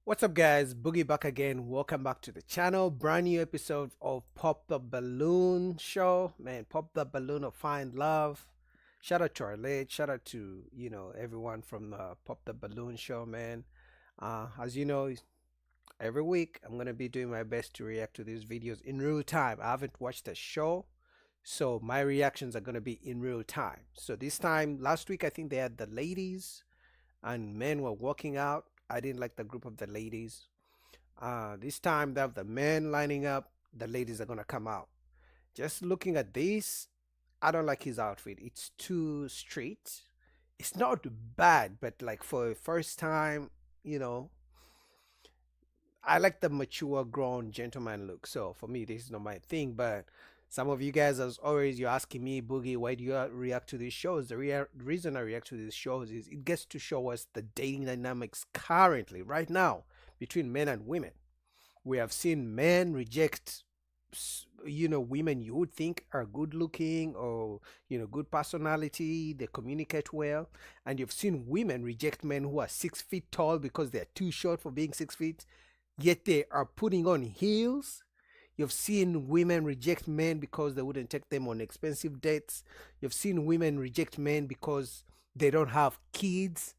What's up, guys? Boogie back again. Welcome back to the channel. Brand new episode of Pop the Balloon Show. Man, Pop the Balloon of Find Love. Shout out to Arlette. Shout out to everyone from Pop the Balloon Show, man. As you know, every week I'm gonna be doing my best to react to these videos in real time. I haven't watched the show, so my reactions are gonna be in real time. So this time, last week I think they had the ladies and men were walking out. I didn't like the group of the ladies. This time they have the men lining up. The ladies are gonna come out. Just looking at this, I don't like his outfit. It's too straight. It's not bad, but like for a first time, you know, I like the mature, grown gentleman look. So for me, this is not my thing. But some of you guys, as always, you're asking me, Boogie, why do you react to these shows? The reason I react to these shows is it gets to show us the dating dynamics currently, right now, between men and women. We have seen men reject, women you would think are good looking or, good personality, they communicate well. And you've seen women reject men who are 6 feet tall because they're too short for being 6 feet, yet they are putting on heels. You've seen women reject men because they wouldn't take them on expensive dates. You've seen women reject men because they don't have kids.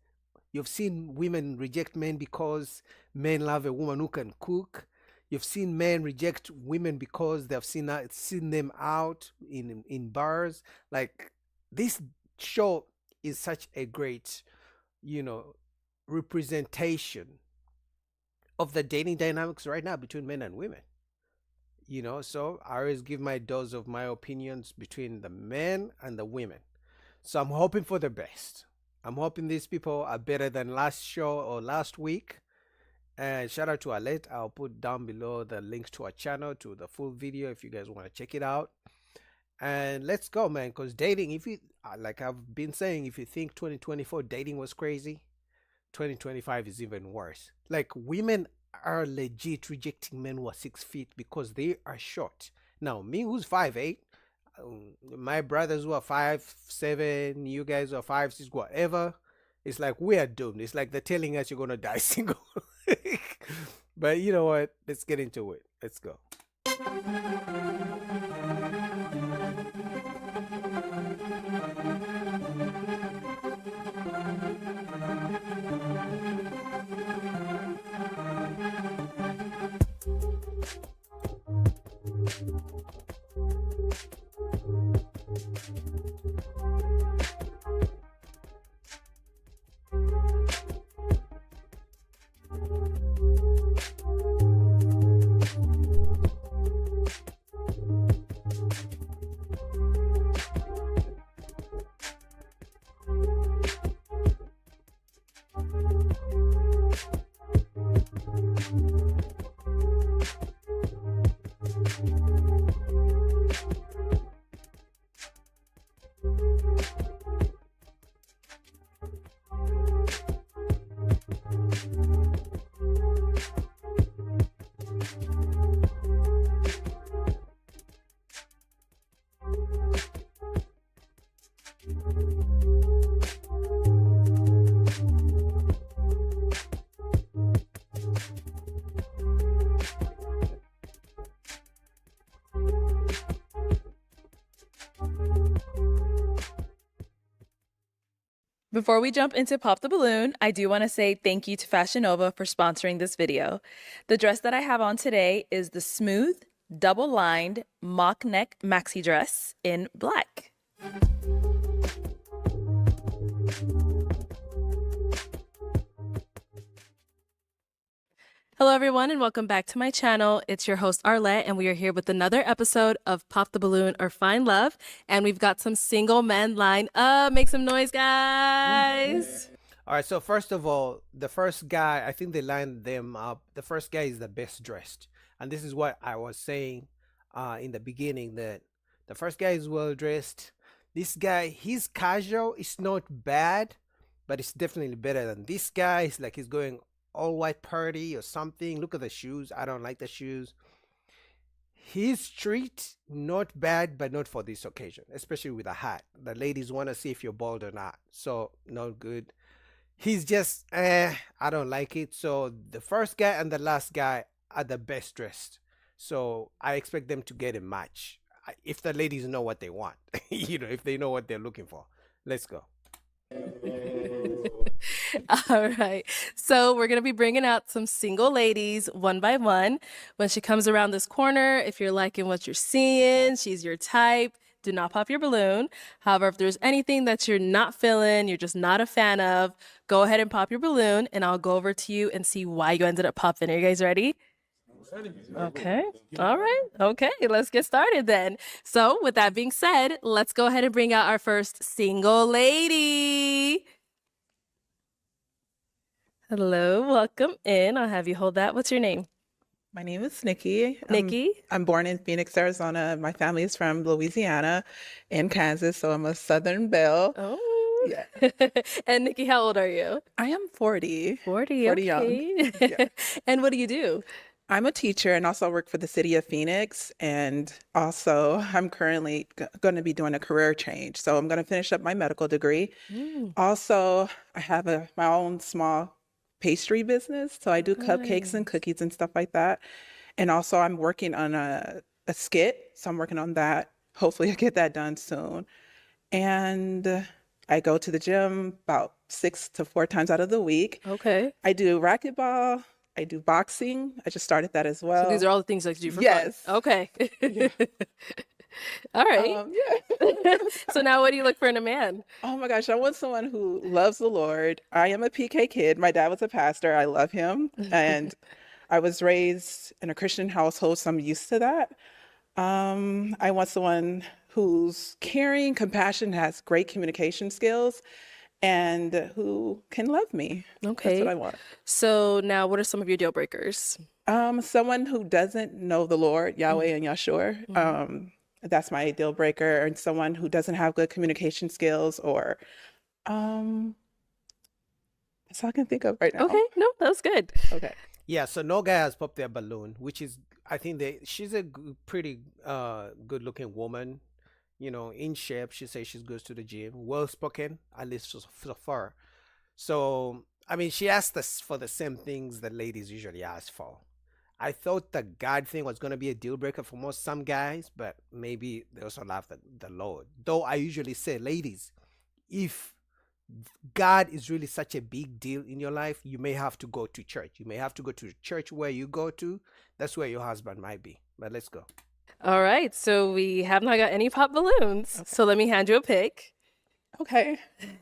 You've seen women reject men because men love a woman who can cook. You've seen men reject women because they've seen them out in bars. Like, this show is such a great, you know, representation of the dating dynamics right now between men and women. So I always give my dose of my opinions between the men and the women. So I'm hoping for the best. I'm hoping these people are better than last show or last week. And shout out to Alette. I'll put down below the link to our channel, to the full video, if you guys want to check it out. And let's go, man. Because dating, if you, like I've been saying, if you think 2024 dating was crazy, 2025 is even worse. Like, women are legit rejecting men who are 6 feet because they are short. Now, me who's 5'8", my brothers who are 5'7", you guys who are 5'6", whatever, it's like we are doomed. It's like they're telling us you're gonna die single. But you know what? Let's get into it. Let's go. Before we jump into Pop the Balloon, I do want to say thank you to Fashion Nova for sponsoring this video. The dress that I have on today is the smooth, double-lined mock neck maxi dress in black. Hello everyone and welcome back to my channel. It's your host Arlette and we are here with another episode of Pop the Balloon or Find Love. And we've got some single men lined up. Make some noise, guys. All right, so first of all, the first guy, I think they lined them up. The first guy is the best dressed. And this is what I was saying in the beginning, that the first guy is well dressed. This guy, he's casual. It's not bad, but it's definitely better than this guy. It's like he's going all white party or something. Look at the shoes. I don't like the shoes. His street, not bad, but not for this occasion, especially with a hat. The ladies want to see if you're bald or not. So, not good. He's just, I don't like it. So the first guy and the last guy are the best dressed. So I expect them to get a match. If the ladies know what they want, if they know what they're looking for. Let's go. All right. So we're going to be bringing out some single ladies one by one. When she comes around this corner, if you're liking what you're seeing, she's your type, do not pop your balloon. However, if there's anything that you're not feeling, you're just not a fan of, go ahead and pop your balloon and I'll go over to you and see why you ended up popping. Are you guys ready? Okay. All right. Okay. Let's get started then. So, with that being said, let's go ahead and bring out our first single lady. Hello. Welcome in. I'll have you hold that. What's your name? My name is Nikki. Nikki. I'm born in Phoenix, Arizona. My family is from Louisiana and Kansas, so I'm a Southern belle. Oh. Yeah. And Nikki, how old are you? I am 40. 40. 40 young. Okay. Yeah. And what do you do? I'm a teacher and also work for the city of Phoenix. And also, I'm currently going to be doing a career change. So I'm going to finish up my medical degree. Also, I have my own small pastry business. So I do cupcakes and cookies and stuff like that. And also, I'm working on a skit. So I'm working on that. Hopefully, I get that done soon. And I go to the gym about 6 to 4 times out of the week. Okay. I do racquetball. I do boxing. I just started that as well. So these are all the things that you do for Yes. fun. Okay. All right. Yeah. So now what do you look for in a man? Oh my gosh, I want someone who loves the Lord. I am a PK kid. My dad was a pastor. I love him. And I was raised in a Christian household, so I'm used to that. I want someone who's caring, compassionate, has great communication skills, and who can love me. Okay. That's what I want. So now what are some of your deal breakers? Someone who doesn't know the Lord, Yahweh and Yahshua. That's my deal breaker. And someone who doesn't have good communication skills or that's all I can think of right now. Okay. No, that's good. Okay. Yeah, so no guy has popped their balloon, which is, I think she's a pretty good looking woman, in shape. She says she goes to the gym, well spoken, at least so far. So, I mean, she asked us for the same things that ladies usually ask for. I thought the God thing was going to be a deal breaker for some guys, but maybe they also love the Lord. Though I usually say, ladies, if God is really such a big deal in your life, you may have to go to church. You may have to go to the church where you go to. That's where your husband might be. But let's go. All right. So we have not got any pop balloons. So let me hand you a pick. Okay.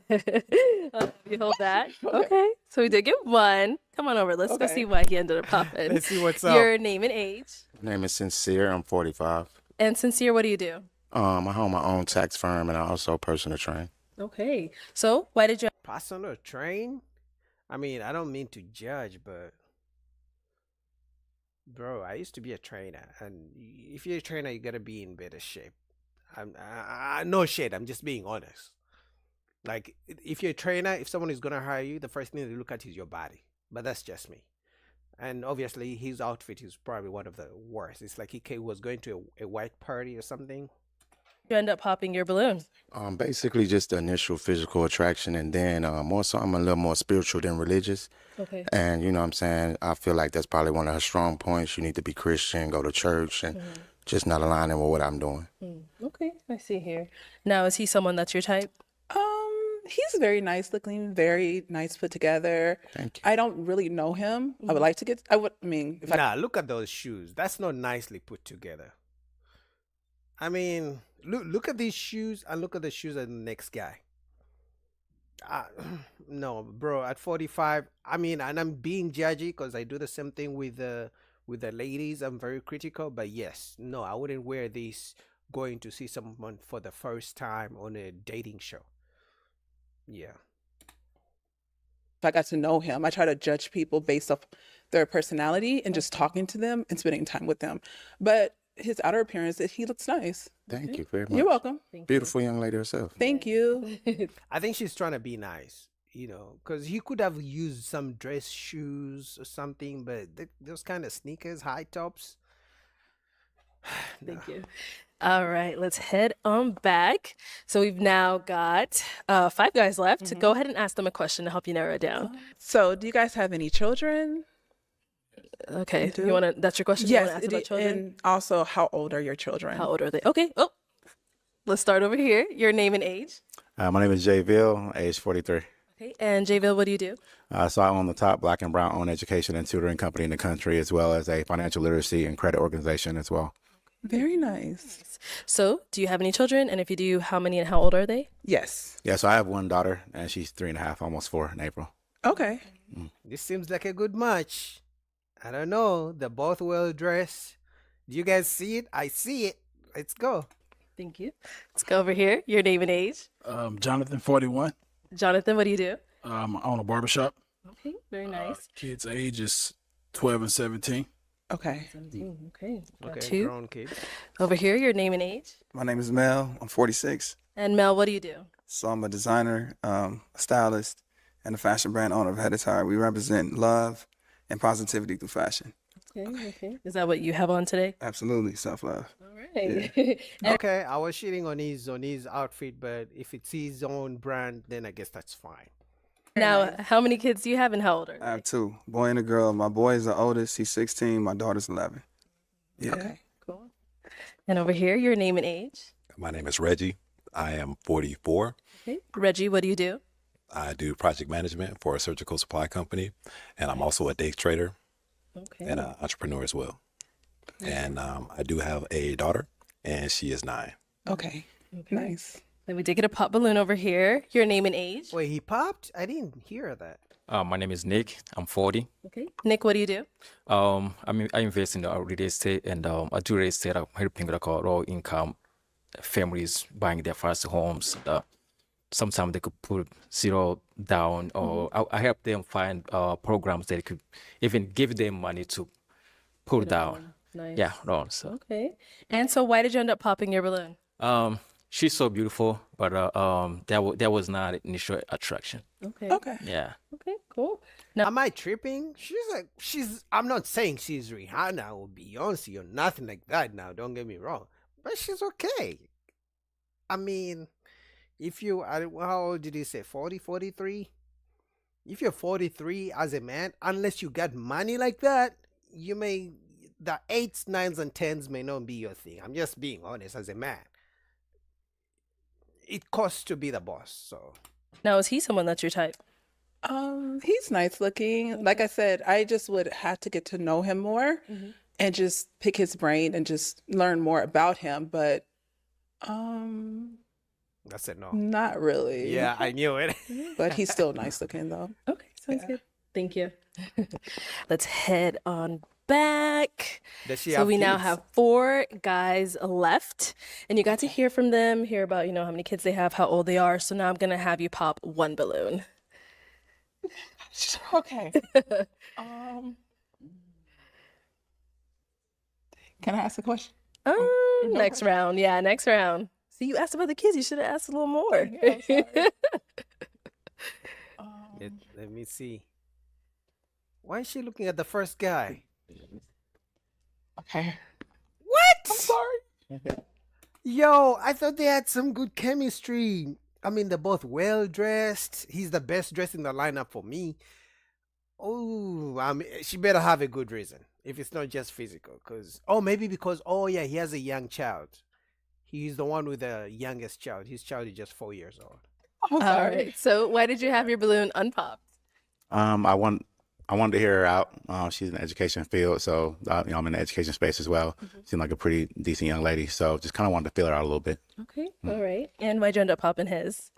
You hold that. Okay. So we did get one. Come on over. Let's go see why he ended up popping. Let's see what's up. Your name and age. My name is Sincere. I'm 45. And Sincere, what do you do? I own my own tax firm and I also personal train. Okay. So why did you? Personal train? I mean, I don't mean to judge, but bro, I used to be a trainer, and if you're a trainer, you gotta be in better shape. No shit. I'm just being honest. Like, if you're a trainer, if someone is gonna hire you, the first thing they look at is your body. But that's just me. And obviously, his outfit is probably one of the worst. It's like he was going to a white party or something. You end up popping your balloon. Basically just the initial physical attraction, and then more so I'm a little more spiritual than religious. Okay. And you know what I'm saying? I feel like that's probably one of her strong points. You need to be Christian, go to church, and just not aligning with what I'm doing. Okay, I see here. Now, is he someone that's your type? He's very nice looking, very nice put together. Thank you. I don't really know him. I would like to if I Nah, look at those shoes. That's not nicely put together. I mean, look at these shoes and look at the shoes of the next guy. No, bro, at 45, I mean, and I'm being judgy because I do the same thing with the ladies. I'm very critical, but yes, no, I wouldn't wear these going to see someone for the first time on a dating show. Yeah. I got to know him, I try to judge people based off their personality and just talking to them and spending time with them. But his outer appearance, he looks nice. Thank you very much. You're welcome. Beautiful young lady herself. Thank you. I think she's trying to be nice, because he could have used some dress shoes or something, but those kind of sneakers, high tops, Thank you. All right, let's head on back. So we've now got 5 guys left. Go ahead and ask them a question to help you narrow it down. So, do you guys have any children? Okay, do? you want to? That's your question. You Yes, want to ask about children? and also, how old are your children? How old are they? Okay. Oh, let's start over here. Your name and age. My name is Jay Ville, age 43. Okay. And Jayville, what do you do? So I own the top Black and Brown owned education and tutoring company in the country, as well as a financial literacy and credit organization as well. Very nice. So, do you have any children? And if you do, how many and how old are they? Yes. Yeah, so I have one daughter, and she's 3.5, almost 4 in April. Okay. This seems like a good match. I don't know. They're both well dressed. Do you guys see it? I see it. Let's go. Thank you. Let's go over here. Your name and age. Jonathan, 41. Jonathan, what do you do? I own a barbershop. Okay, very nice. Kids' age is 12 and 17. Okay. 17. Okay. Got Okay, 2. grown kid. Over here, your name and age. My name is Mel. I'm 46. And Mel, what do you do? So I'm a designer, a stylist, and a fashion brand owner of Head Attire. We represent love and positivity through fashion. Okay. Is that what you have on today? Absolutely, self-love. All right. Okay, I was shitting on his outfit, but if it's his own brand, then I guess that's fine. Now, how many kids do you have and how old are I they? have 2, boy and a girl. My boy is the oldest. He's 16. My daughter's 11. Yeah. Okay. Cool. And over here, your name and age. My name is Reggie. I am 44. Okay. Reggie, what do you do? I do project management for a surgical supply company, and I'm also a day trader Okay. and an entrepreneur as well. And I do have a daughter, and she is 9. Okay. Nice. Then we did get a pop balloon over here. Your name and age. Wait, he popped? I didn't hear that. My name is Nick. I'm 40. Okay. Nick, what do you do? I invest in the real estate, and I do real estate. I'm helping like low income families buying their first homes. Sometimes they could put 0 down, or I help them find programs that could even give them money to put down. Nice. Yeah, loan. So Okay. And so why did you end up popping your balloon? she's so beautiful, but that was not initial attraction. Okay. Okay. Yeah. Okay, cool. Am I tripping? I'm not saying she's Rihanna or Beyonce or nothing like that now, don't get me wrong. But she's okay. I mean, how old did you say? 40, 43? If you're 43 as a man, unless you got money like that, the 8s, 9s, and 10s may not be your thing. I'm just being honest as a man. It costs to be the boss, so. Now, is he someone that's your type? He's nice looking. Like I said, I just would have to get to know him more and just pick his brain and just learn more about him. But I said no. not really. Yeah, I knew it. But he's still nice looking though. Okay, sounds good. Thank you. Let's head on back. Does she So have we now kids? have 4 guys left, and you got to hear from them, hear about, how many kids they have, how old they are. So now I'm going to have you pop 1 balloon. Okay. Can I ask a question? Next round. Yeah, next round. See, you asked about the kids. You should have asked a little more. Let me see. Why is she looking at the first guy? Okay. What? I'm sorry. Yo, I thought they had some good chemistry. I mean, they're both well dressed. He's the best dressed in the lineup for me. Oh, she better have a good reason if it's not just physical. Maybe because he has a young child. He's the one with the youngest child. His child is just 4 years old. I'm All sorry. right. So why did you have your balloon unpopped? I wanted to hear her out. She's in the education field, so I'm in the education space as well. Seemed like a pretty decent young lady, so just kind of wanted to feel her out a little bit. Okay. All right. And why'd you end up popping his?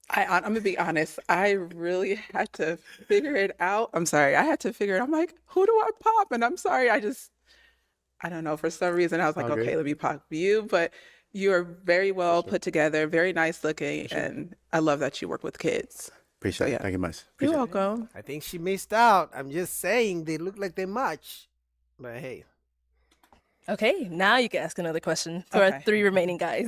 I'm gonna be honest. I really had to figure it out. I'm sorry. I had to figure it. I'm like, who do I pop? And I'm sorry. I don't know. For some reason, I was like, All good. okay, let me pop you. But you are very well put together, very nice looking, and I love that you work with kids. Appreciate yeah. it. Thank you much. You're Appreciate it. welcome. I think she missed out. I'm just saying they look like they match. But hey, Okay. Now you can ask another question for our Okay. 3 remaining guys.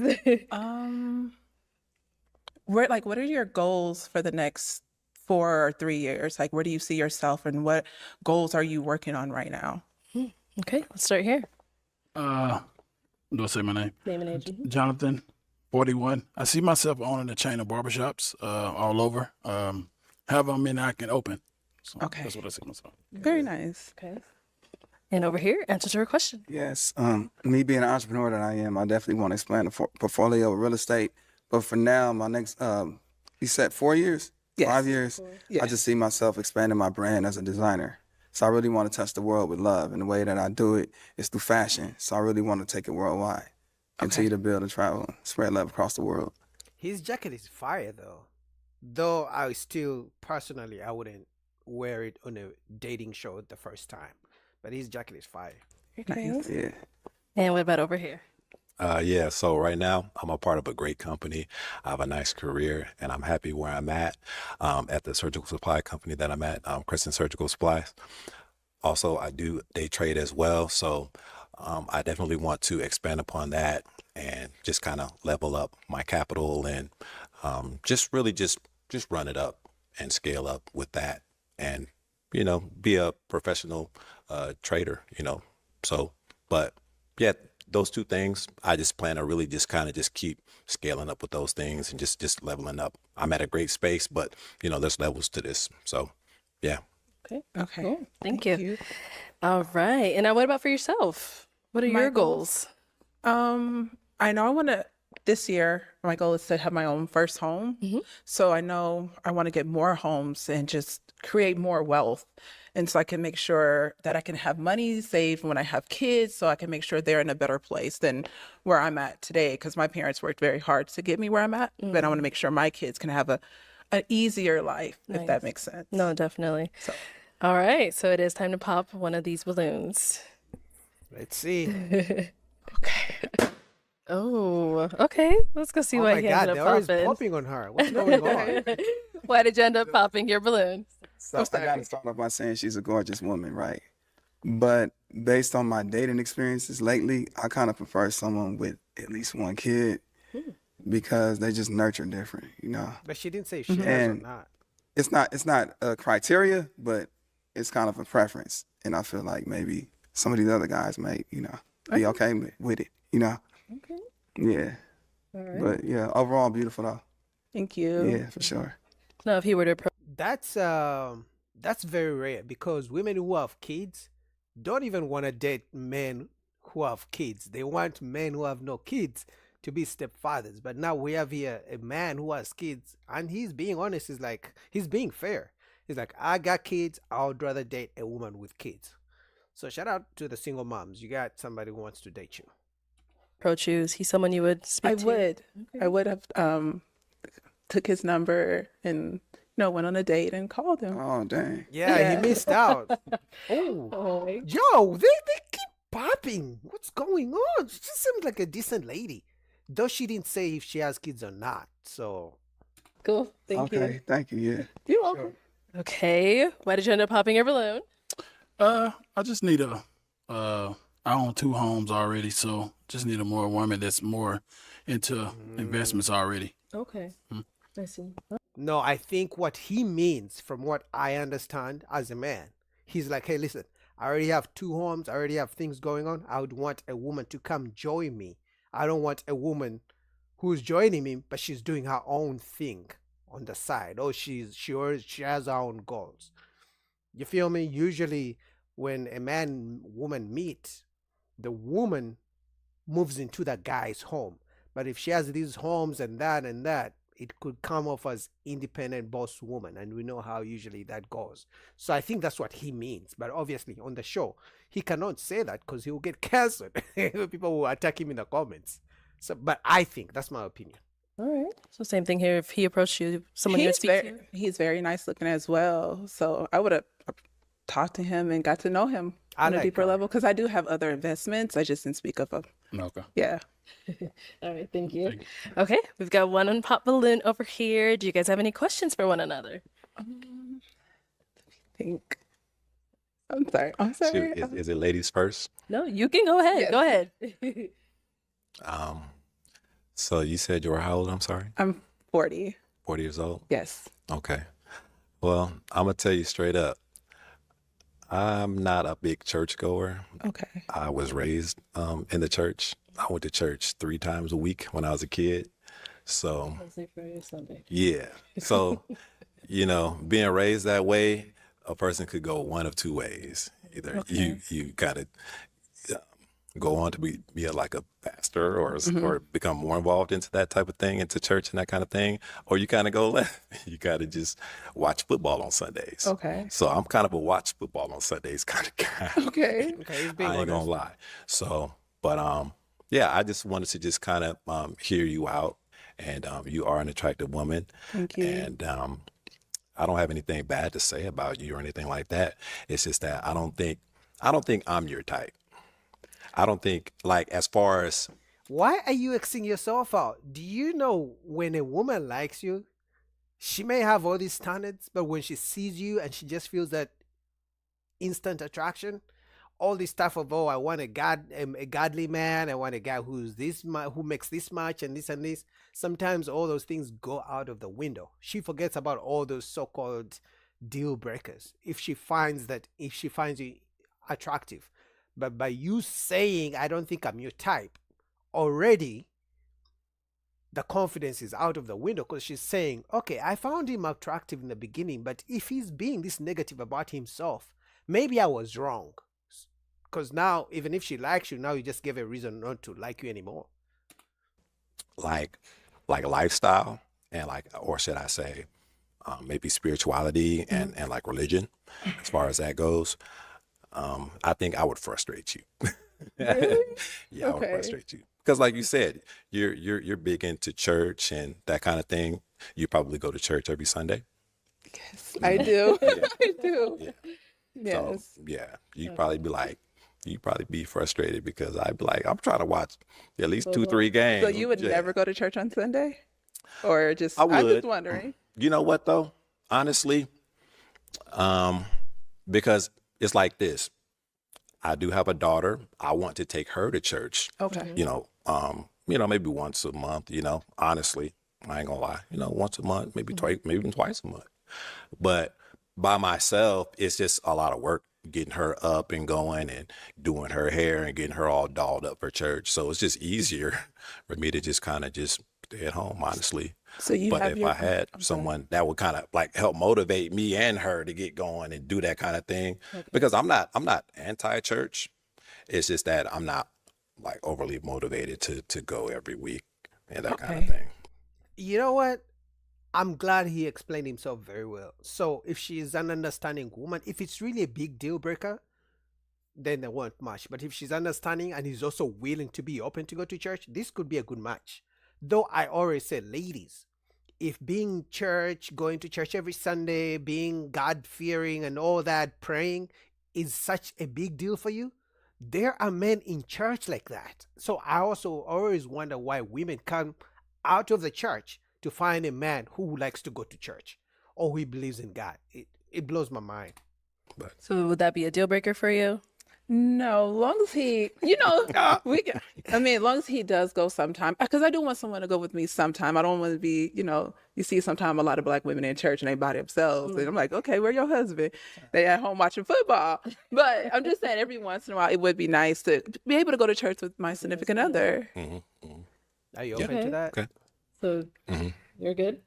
What are your goals for the next 4 or 3 years? Like, where do you see yourself, and what goals are you working on right now? Okay. Let's start here. Do I say my name? Name and age. Jonathan, 41. I see myself owning a chain of barbershops all over. However many I can open. So Okay. that's what I see myself. Very nice. Okay. And over here, answer to her question. Yes. Me being an entrepreneur that I am, I definitely want to expand the portfolio of real estate. But for now, my next, you said 4 years, Yes. 5 years. Yes. I just see myself expanding my brand as a designer. So I really want to touch the world with love, and the way that I do it is through fashion. So I really want to take it worldwide, continue to build and travel, spread love across the world. His jacket is fire though. Though I still personally I wouldn't wear it on a dating show the first time. But his jacket is fire. Nice. Yeah. And what about over here? Yeah, so right now I'm a part of a great company. I have a nice career and I'm happy where I'm at the surgical supply company that I'm at, Crescent Surgical Supplies. Also, I do day trade as well. So I definitely want to expand upon that and just kind of level up my capital and just really just run it up and scale up with that and, you know, be a professional trader, you know. So, but yeah, those two things, I just plan to really just kind of just keep scaling up with those things and just leveling up. I'm at a great space, but you know, there's levels to this. So yeah. Okay. Okay. Cool. Thank you. All right. And now what about for yourself? What are My your goals? I know I want to, this year, my goal is to have my own first home. So I know I want to get more homes and just create more wealth. And so I can make sure that I can have money saved when I have kids, so I can make sure they're in a better place than where I'm at today. Because my parents worked very hard to get me where I'm at, but I want to make sure my kids can have an easier life, if that makes sense. No, definitely. So. All right. So it is time to pop one of these balloons. Let's see. Okay. Oh, okay. Let's go see Oh why my you god, ended they're up always popping. popping on her. What's going on? Why did you end up popping your balloon? So I got to start off by saying she's a gorgeous woman, right? But based on my dating experiences lately, I kind of prefer someone with at least one kid because they just nurture different, you know. But she didn't say if she has or And not. it's not a criteria, but it's kind of a preference. And I feel like maybe some of these other guys might, you know, be okay with it, you know. Okay. Yeah. All right. But yeah, overall beautiful though. Thank you. Yeah, for sure. Now, if he were to approach, That's very rare because women who have kids don't even want to date men who have kids. They want men who have no kids to be stepfathers. But now we have here a man who has kids, and he's being honest. He's being fair. He's like, I got kids. I would rather date a woman with kids. So shout out to the single moms. You got somebody who wants to date you. you, is he someone you would speak I to? would. I would have took his number and went on a date and called him. Oh dang. Yeah, he missed out. Oh, Oh, yo, they keep popping. What's going on? She just seems like a decent lady, though she didn't say if she has kids or not. So cool. Thank Okay, you. thank you. Yeah. You're welcome. Okay. Why did you end up popping your balloon? I just need I own 2 homes already, so just need a more woman that's more into investments already. Okay. I see. no, I think what he means, from what I understand as a man, he's like, hey, listen, I already have 2 homes. I already have things going on. I would want a woman to come join me. I don't want a woman who's joining me, but she's doing her own thing on the side. Oh, she has her own goals. You feel me? Usually when a man and woman meet, the woman moves into the guy's home. But if she has these homes and that, it could come off as independent boss woman. And we know how usually that goes. So I think that's what he means. But obviously on the show, he cannot say that because he will get canceled. People will attack him in the comments. So, but I think that's my opinion. All right. So same thing here. If he approached you, someone you would speak to? He's very nice looking as well. So I would have talked to him and got to know him on a like deeper her. level because I do have other investments. I just didn't speak of them. Okay. Yeah. All right. Thank you. Okay. We've got one on pop balloon over here. Do you guys have any questions for one another? Think. I'm sorry. I'm sorry. Shoot, is it ladies first? No, you can go ahead. Yes. Go ahead. So you said you were how old? I'm sorry. I'm 40. 40 years old. Yes. Okay. Well, I'm gonna tell you straight up. I'm not a big churchgoer. Okay. I was raised in the church. I went to church 3 times a week when I was a kid. So Wednesday, Friday, Sunday. yeah. So, being raised that way, a person could go one of two ways. Either you gotta go on to be like a pastor or become more involved into that type of thing, into church and that kind of thing, or you kind of go left. You gotta just watch football on Sundays. Okay. So I'm kind of a watch football on Sundays kind of guy. Okay. Okay, he's being I ain't honest. gonna lie. So, but yeah, I just wanted to just kind of hear you out, and you are an attractive woman, Thank you. and I don't have anything bad to say about you or anything like that. It's just that I don't think I'm your type. I don't think, like, as far as Why are you Xing yourself out? Do you know when a woman likes you, she may have all these standards, but when she sees you and she just feels that instant attraction, all this stuff of, oh, I want a godly man, I want a guy who's who makes this much and this. Sometimes all those things go out of the window. She forgets about all those so-called deal breakers if she finds you attractive. But by you saying, I don't think I'm your type, already the confidence is out of the window, because she's saying, okay, I found him attractive in the beginning, but if he's being this negative about himself, maybe I was wrong. Because now, even if she likes you, now you just give a reason not to like you anymore. like lifestyle and or should I say, maybe spirituality and like religion, as far as that goes. I think I would frustrate you. Yeah, I would Okay. frustrate you because, like you said, you're big into church and that kind of thing. You probably go to church every Sunday. Yes, I do. Yeah. I do. Yeah. Yes. So yeah, you'd probably be frustrated because I'd be like, I'm trying to watch at least 2-3 games. So you would Yeah. never go to church on Sunday? Or just, I I'm would. just wondering. You know what though? Honestly, because it's like this. I do have a daughter. I want to take her to church. Okay. Maybe once a month, honestly. I ain't gonna lie. Once a month, maybe twice, maybe even twice a month. But by myself, it's just a lot of work getting her up and going and doing her hair and getting her all dolled up for church. So it's just easier for me to just kind of just stay at home, honestly. So you But have if your, I had someone that would kind of like help motivate me and her to get going and do that kind of thing, because I'm not anti-church. It's just that I'm not like overly motivated to go every week and that kind of Okay. thing. You know what? I'm glad he explained himself very well. So if she is an understanding woman, if it's really a big deal breaker, then there won't much. But if she's understanding and he's also willing to be open to go to church, this could be a good match. Though I always say, ladies, if being church, going to church every Sunday, being God-fearing and all that, praying is such a big deal for you, there are men in church like that. So I also always wonder why women come out of the church to find a man who likes to go to church or who believes in God. It blows my mind. So would that be a deal breaker for you? no, long as he, as long as he does go sometime, because I do want someone to go with me sometime. I don't want to be, you see sometime a lot of Black women in church and they by themselves. And I'm like, okay, where your husband? They at home watching football. But I'm just saying every once in a while, it would be nice to be able to go to church with my significant other. Are you Yeah. open to that? Okay. So you're good?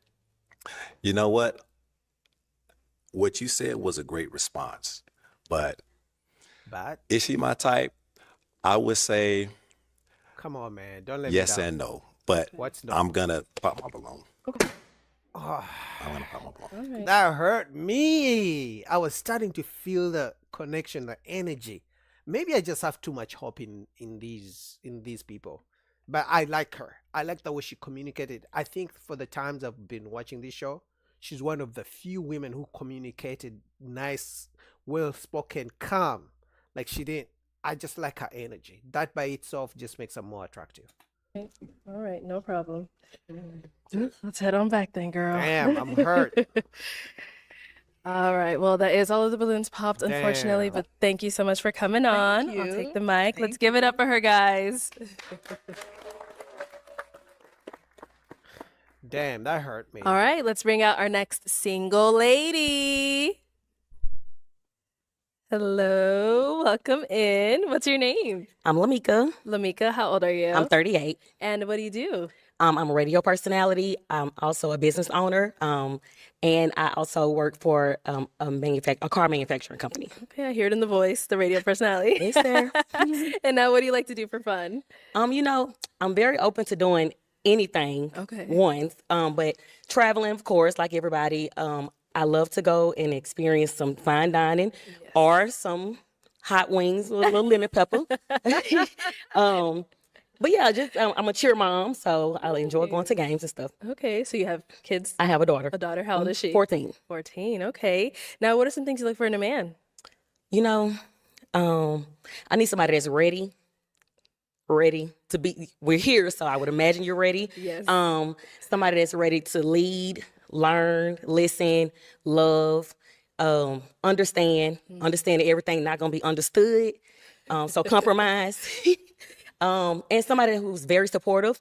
You know what? What you said was a great response, but But is she my type? I would say come on, man. Don't let yes me down. and no, but What's no? I'm gonna pop my balloon. Oh, I'm gonna pop my balloon. All right. that hurt me. I was starting to feel the connection, the energy. Maybe I just have too much hope in these people. But I like her. I like the way she communicated. I think for the times I've been watching this show, she's one of the few women who communicated nice, well-spoken, calm. Like she didn't. I just like her energy. That by itself just makes her more attractive. All right, no problem. Let's head on back then, girl. Damn, I'm hurt. All right. Well, that is all of the balloons popped, unfortunately, Damn. but thank you so much for coming on. I'll you. take the mic. Let's Thank give it up for her, guys. Damn, that hurt me. All right, let's bring out our next single lady. Hello, welcome in. What's your name? I'm Lamika. Lamika, how old are you? I'm 38. And what do you do? I'm a radio personality. I'm also a business owner. And I also work for a car manufacturing company. Okay, I hear it in the voice, the radio personality. Yes, sir. And now what do you like to do for fun? I'm very open to doing anything Okay. once. But traveling, of course, like everybody. I love to go and experience some fine dining or some hot wings with a little lemon pepper. But yeah, I'm a cheer mom, so I enjoy going to games and stuff. Okay, so you have kids? I have a daughter. A daughter. How old is she? 14. 14, okay. Now, what are some things you look for in a man? I need somebody that's ready to be. We're here, so I would imagine you're ready. Yes. Somebody that's ready to lead, learn, listen, love, understand that everything not gonna be understood. So compromise. And somebody who's very supportive.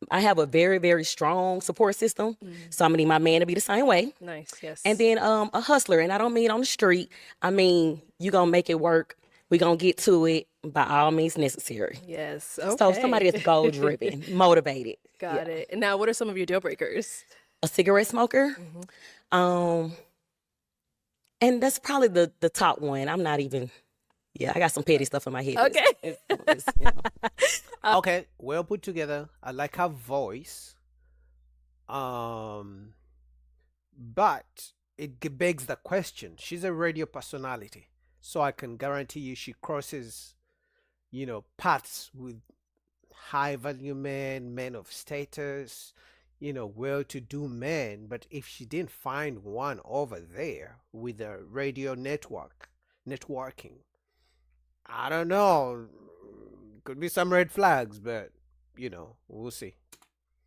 I have a very, very strong support system. So I'm gonna need my man to be the same way. Nice, yes. And then a hustler, and I don't mean on the street. I mean, you gonna make it work. We gonna get to it by all means necessary. Yes, okay. So somebody that's goal driven, motivated. Got it. And now, what are some of your deal breakers? A cigarette smoker. And that's probably the top one. I'm not even. Yeah, I got some petty stuff in my head. Okay. Okay, well put together. I like her voice. But it begs the question. She's a radio personality, so I can guarantee you she crosses, paths with high value men, men of status, well-to-do men. But if she didn't find one over there with a radio networking, I don't know. Could be some red flags, but we'll see.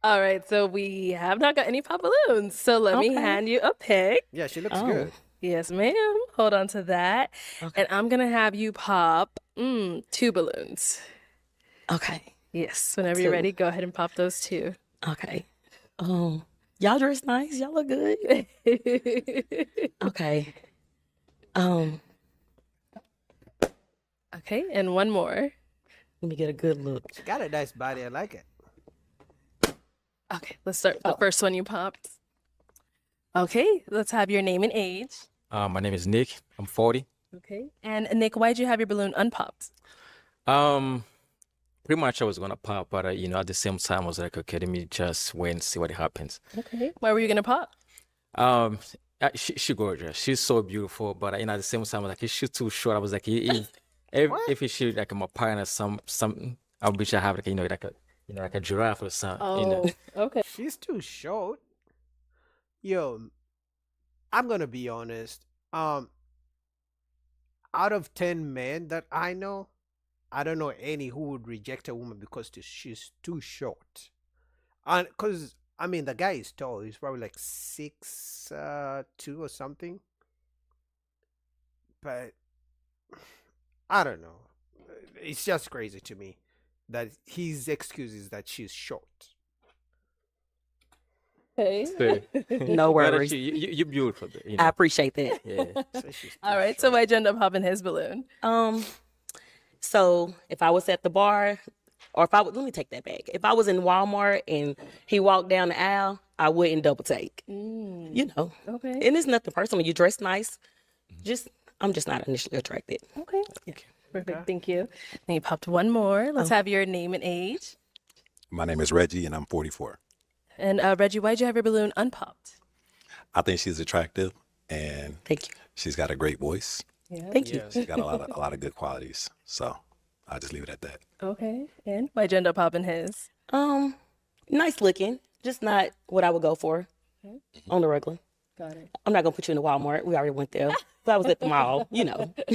All right, so we have not got any pop balloons. So let me Okay. hand you a pick. Yeah, she looks Oh. good. Yes, ma'am. Hold on to that. Okay. And I'm gonna have you pop 2 balloons. Okay. Yes, whenever you're 2. ready, go ahead and pop those 2. Okay. Y'all dress nice. Y'all look good. Okay. Okay, and one more. Let me get a good look. She got a nice body. I like it. Okay, let's start with the first one you popped. Okay, let's have your name and age. My name is Nick. I'm 40. Okay. And Nick, why'd you have your balloon unpopped? Pretty much I was gonna pop, but at the same time I was like, okay, let me just wait and see what happens. Okay. Why were you gonna pop? She gorgeous. She's so beautiful, but at the same time, I was like, she's too short. I was like, if she like my partner, something, I wish I have like a giraffe or something. Okay. She's too short. Yo, I'm gonna be honest. Out of 10 men that I know, I don't know any who would reject a woman because she's too short. And because the guy is tall. He's probably like 6'2" or something. But I don't know. It's just crazy to me that his excuse is that she's short. Okay. No worries. You're beautiful. I appreciate that. Yeah. So she's too All right. So why'd you end up popping his balloon? So if I was at the bar, or let me take that back. If I was in Walmart and he walked down the aisle, I wouldn't double take. Okay. And it's nothing personal. You dress nice. I'm just not initially attracted. Okay. Perfect. Thank you. Then you popped one more. Let's have your name and age. My name is Reggie, and I'm 44. And Reggie, why'd you have your balloon unpopped? I think she's attractive, and Thank you. she's got a great voice. Yeah. Thank you. Yes. She's got a lot of good qualities. So I'll just leave it at that. Okay. And why'd you end up popping his? Nice looking, just not what I would go for on the regular. Got it. I'm not gonna put you in the Walmart. We already went there. So I was at the mall,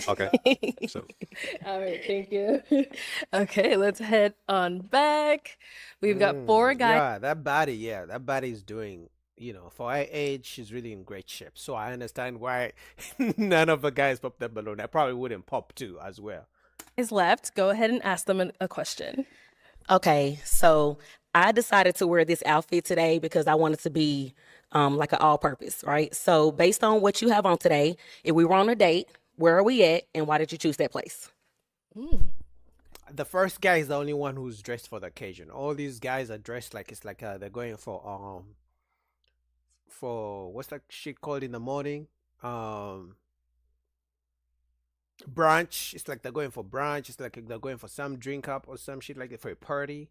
Okay. So All right. Thank you. Okay. Let's head on back. We've got 4 guys. Yeah, that body is doing, for her age, she's really in great shape. So I understand why none of the guys popped that balloon. I probably wouldn't pop too as well. Left. Go ahead and ask them a question. Okay, so I decided to wear this outfit today because I wanted to be like an all-purpose, right? So based on what you have on today, if we were on a date, where are we at, and why did you choose that place? The first guy is the only one who's dressed for the occasion. All these guys are dressed like it's like they're going for what's that shit called in the morning? Brunch. It's like they're going for brunch. It's like they're going for some drink up or some shit like that for a party.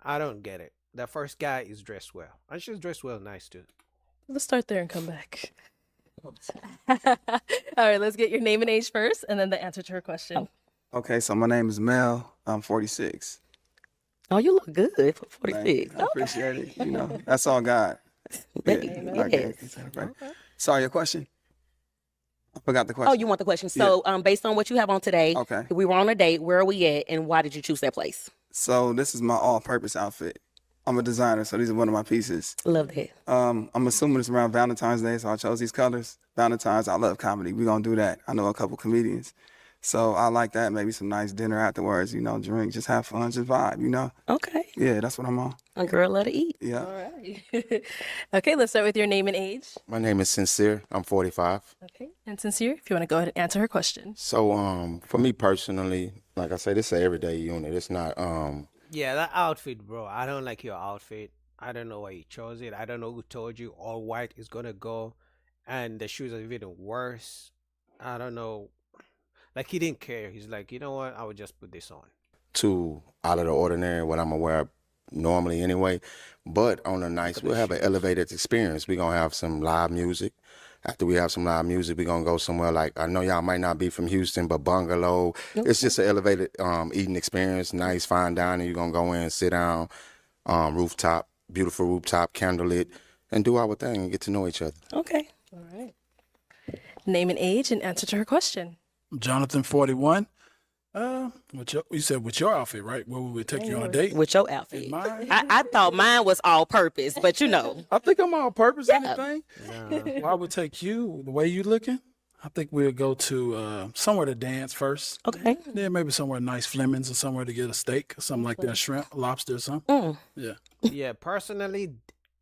I don't get it. The first guy is dressed well, and she's dressed well, nice too. Let's start there and come back. All right, let's get your name and age first, and then the answer to her question. Okay, so my name is Mel. I'm 46. Oh, you look good for Thank 46. you. I appreciate it. You know, that's all God. Amen. Okay. Yes. Sorry, your question? I forgot the Oh, question. you want the question? So, based on what you have on today, Okay. we were on a date. Where are we at, and why did you choose that place? So this is my all-purpose outfit. I'm a designer, so these are one of my pieces. Love that. I'm assuming it's around Valentine's Day, so I chose these colors. Valentine's, I love comedy. We're gonna do that. I know a couple comedians. So I like that. Maybe some nice dinner afterwards, you know, drink, just have fun, just vibe, you know? Okay. Yeah, that's what I'm on. A girl love to eat. Yeah. All right. Okay, let's start with your name and age. My name is Sincere. I'm 45. Okay. And Sincere, if you want to go ahead and answer her question. So for me personally, like I said, it's an everyday unit. It's not Yeah, that outfit, bro. I don't like your outfit. I don't know why you chose it. I don't know who told you all white is gonna go, and the shoes are even worse. I don't know. Like he didn't care. He's like, you know what? I would just put this on. too out of the ordinary what I'm aware of normally anyway. But on the nights we'll have an elevated experience. We're gonna have some live music. After we have some live music, we're gonna go somewhere like, I know y'all might not be from Houston, but Bungalow. It's just an elevated eating experience, nice fine dining. You're gonna go in, sit down, rooftop, beautiful rooftop, candlelit, and do our thing and get to know each other. Okay. All right. Name and age and answer to her question. Jonathan, 41. You said with your outfit, right? Where we would take you on a date? With your outfit. And mine? I thought mine was all purpose, but you know. I think I'm all purpose anything. Well, I would take you the way you looking. I think we'll go to somewhere to dance first. Okay. Then maybe somewhere nice, Fleming's or somewhere to get a steak or something like that, shrimp, lobster or something. Yeah. Yeah, personally,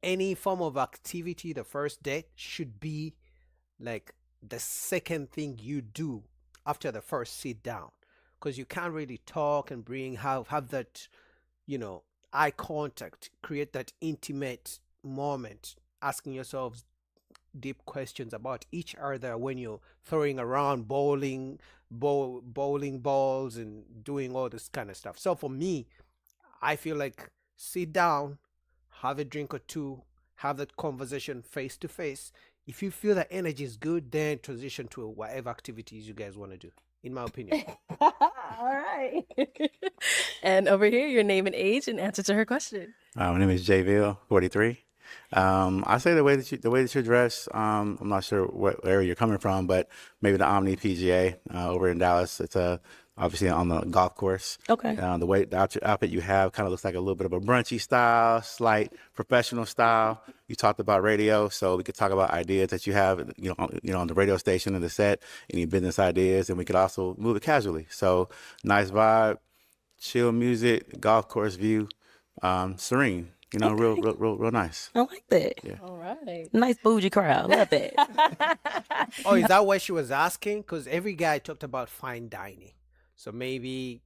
any form of activity, the first date should be like the second thing you do after the first sit down, because you can't really talk and have that, eye contact, create that intimate moment, asking yourselves deep questions about each other when you're throwing around bowling balls and doing all this kind of stuff. So for me, I feel like sit down, have a drink or two, have that conversation face to face. If you feel that energy is good, then transition to whatever activities you guys want to do, in my opinion. All right. And over here, your name and age and answer to her question. My name is Jayville, 43. I say the way that you're dressed. I'm not sure what area you're coming from, but maybe the Omni PGA over in Dallas. It's obviously on the golf course. Okay. The outfit you have kind of looks like a little bit of a brunchy style, slight professional style. You talked about radio, so we could talk about ideas that you have, on the radio station and the set, any business ideas, and we could also move it casually. So nice vibe, chill music, golf course view, serene. Real nice. I like that. Yeah. All right. Nice bougie crowd. Love that. Oh, is that what she was asking? Because every guy talked about fine dining. So maybe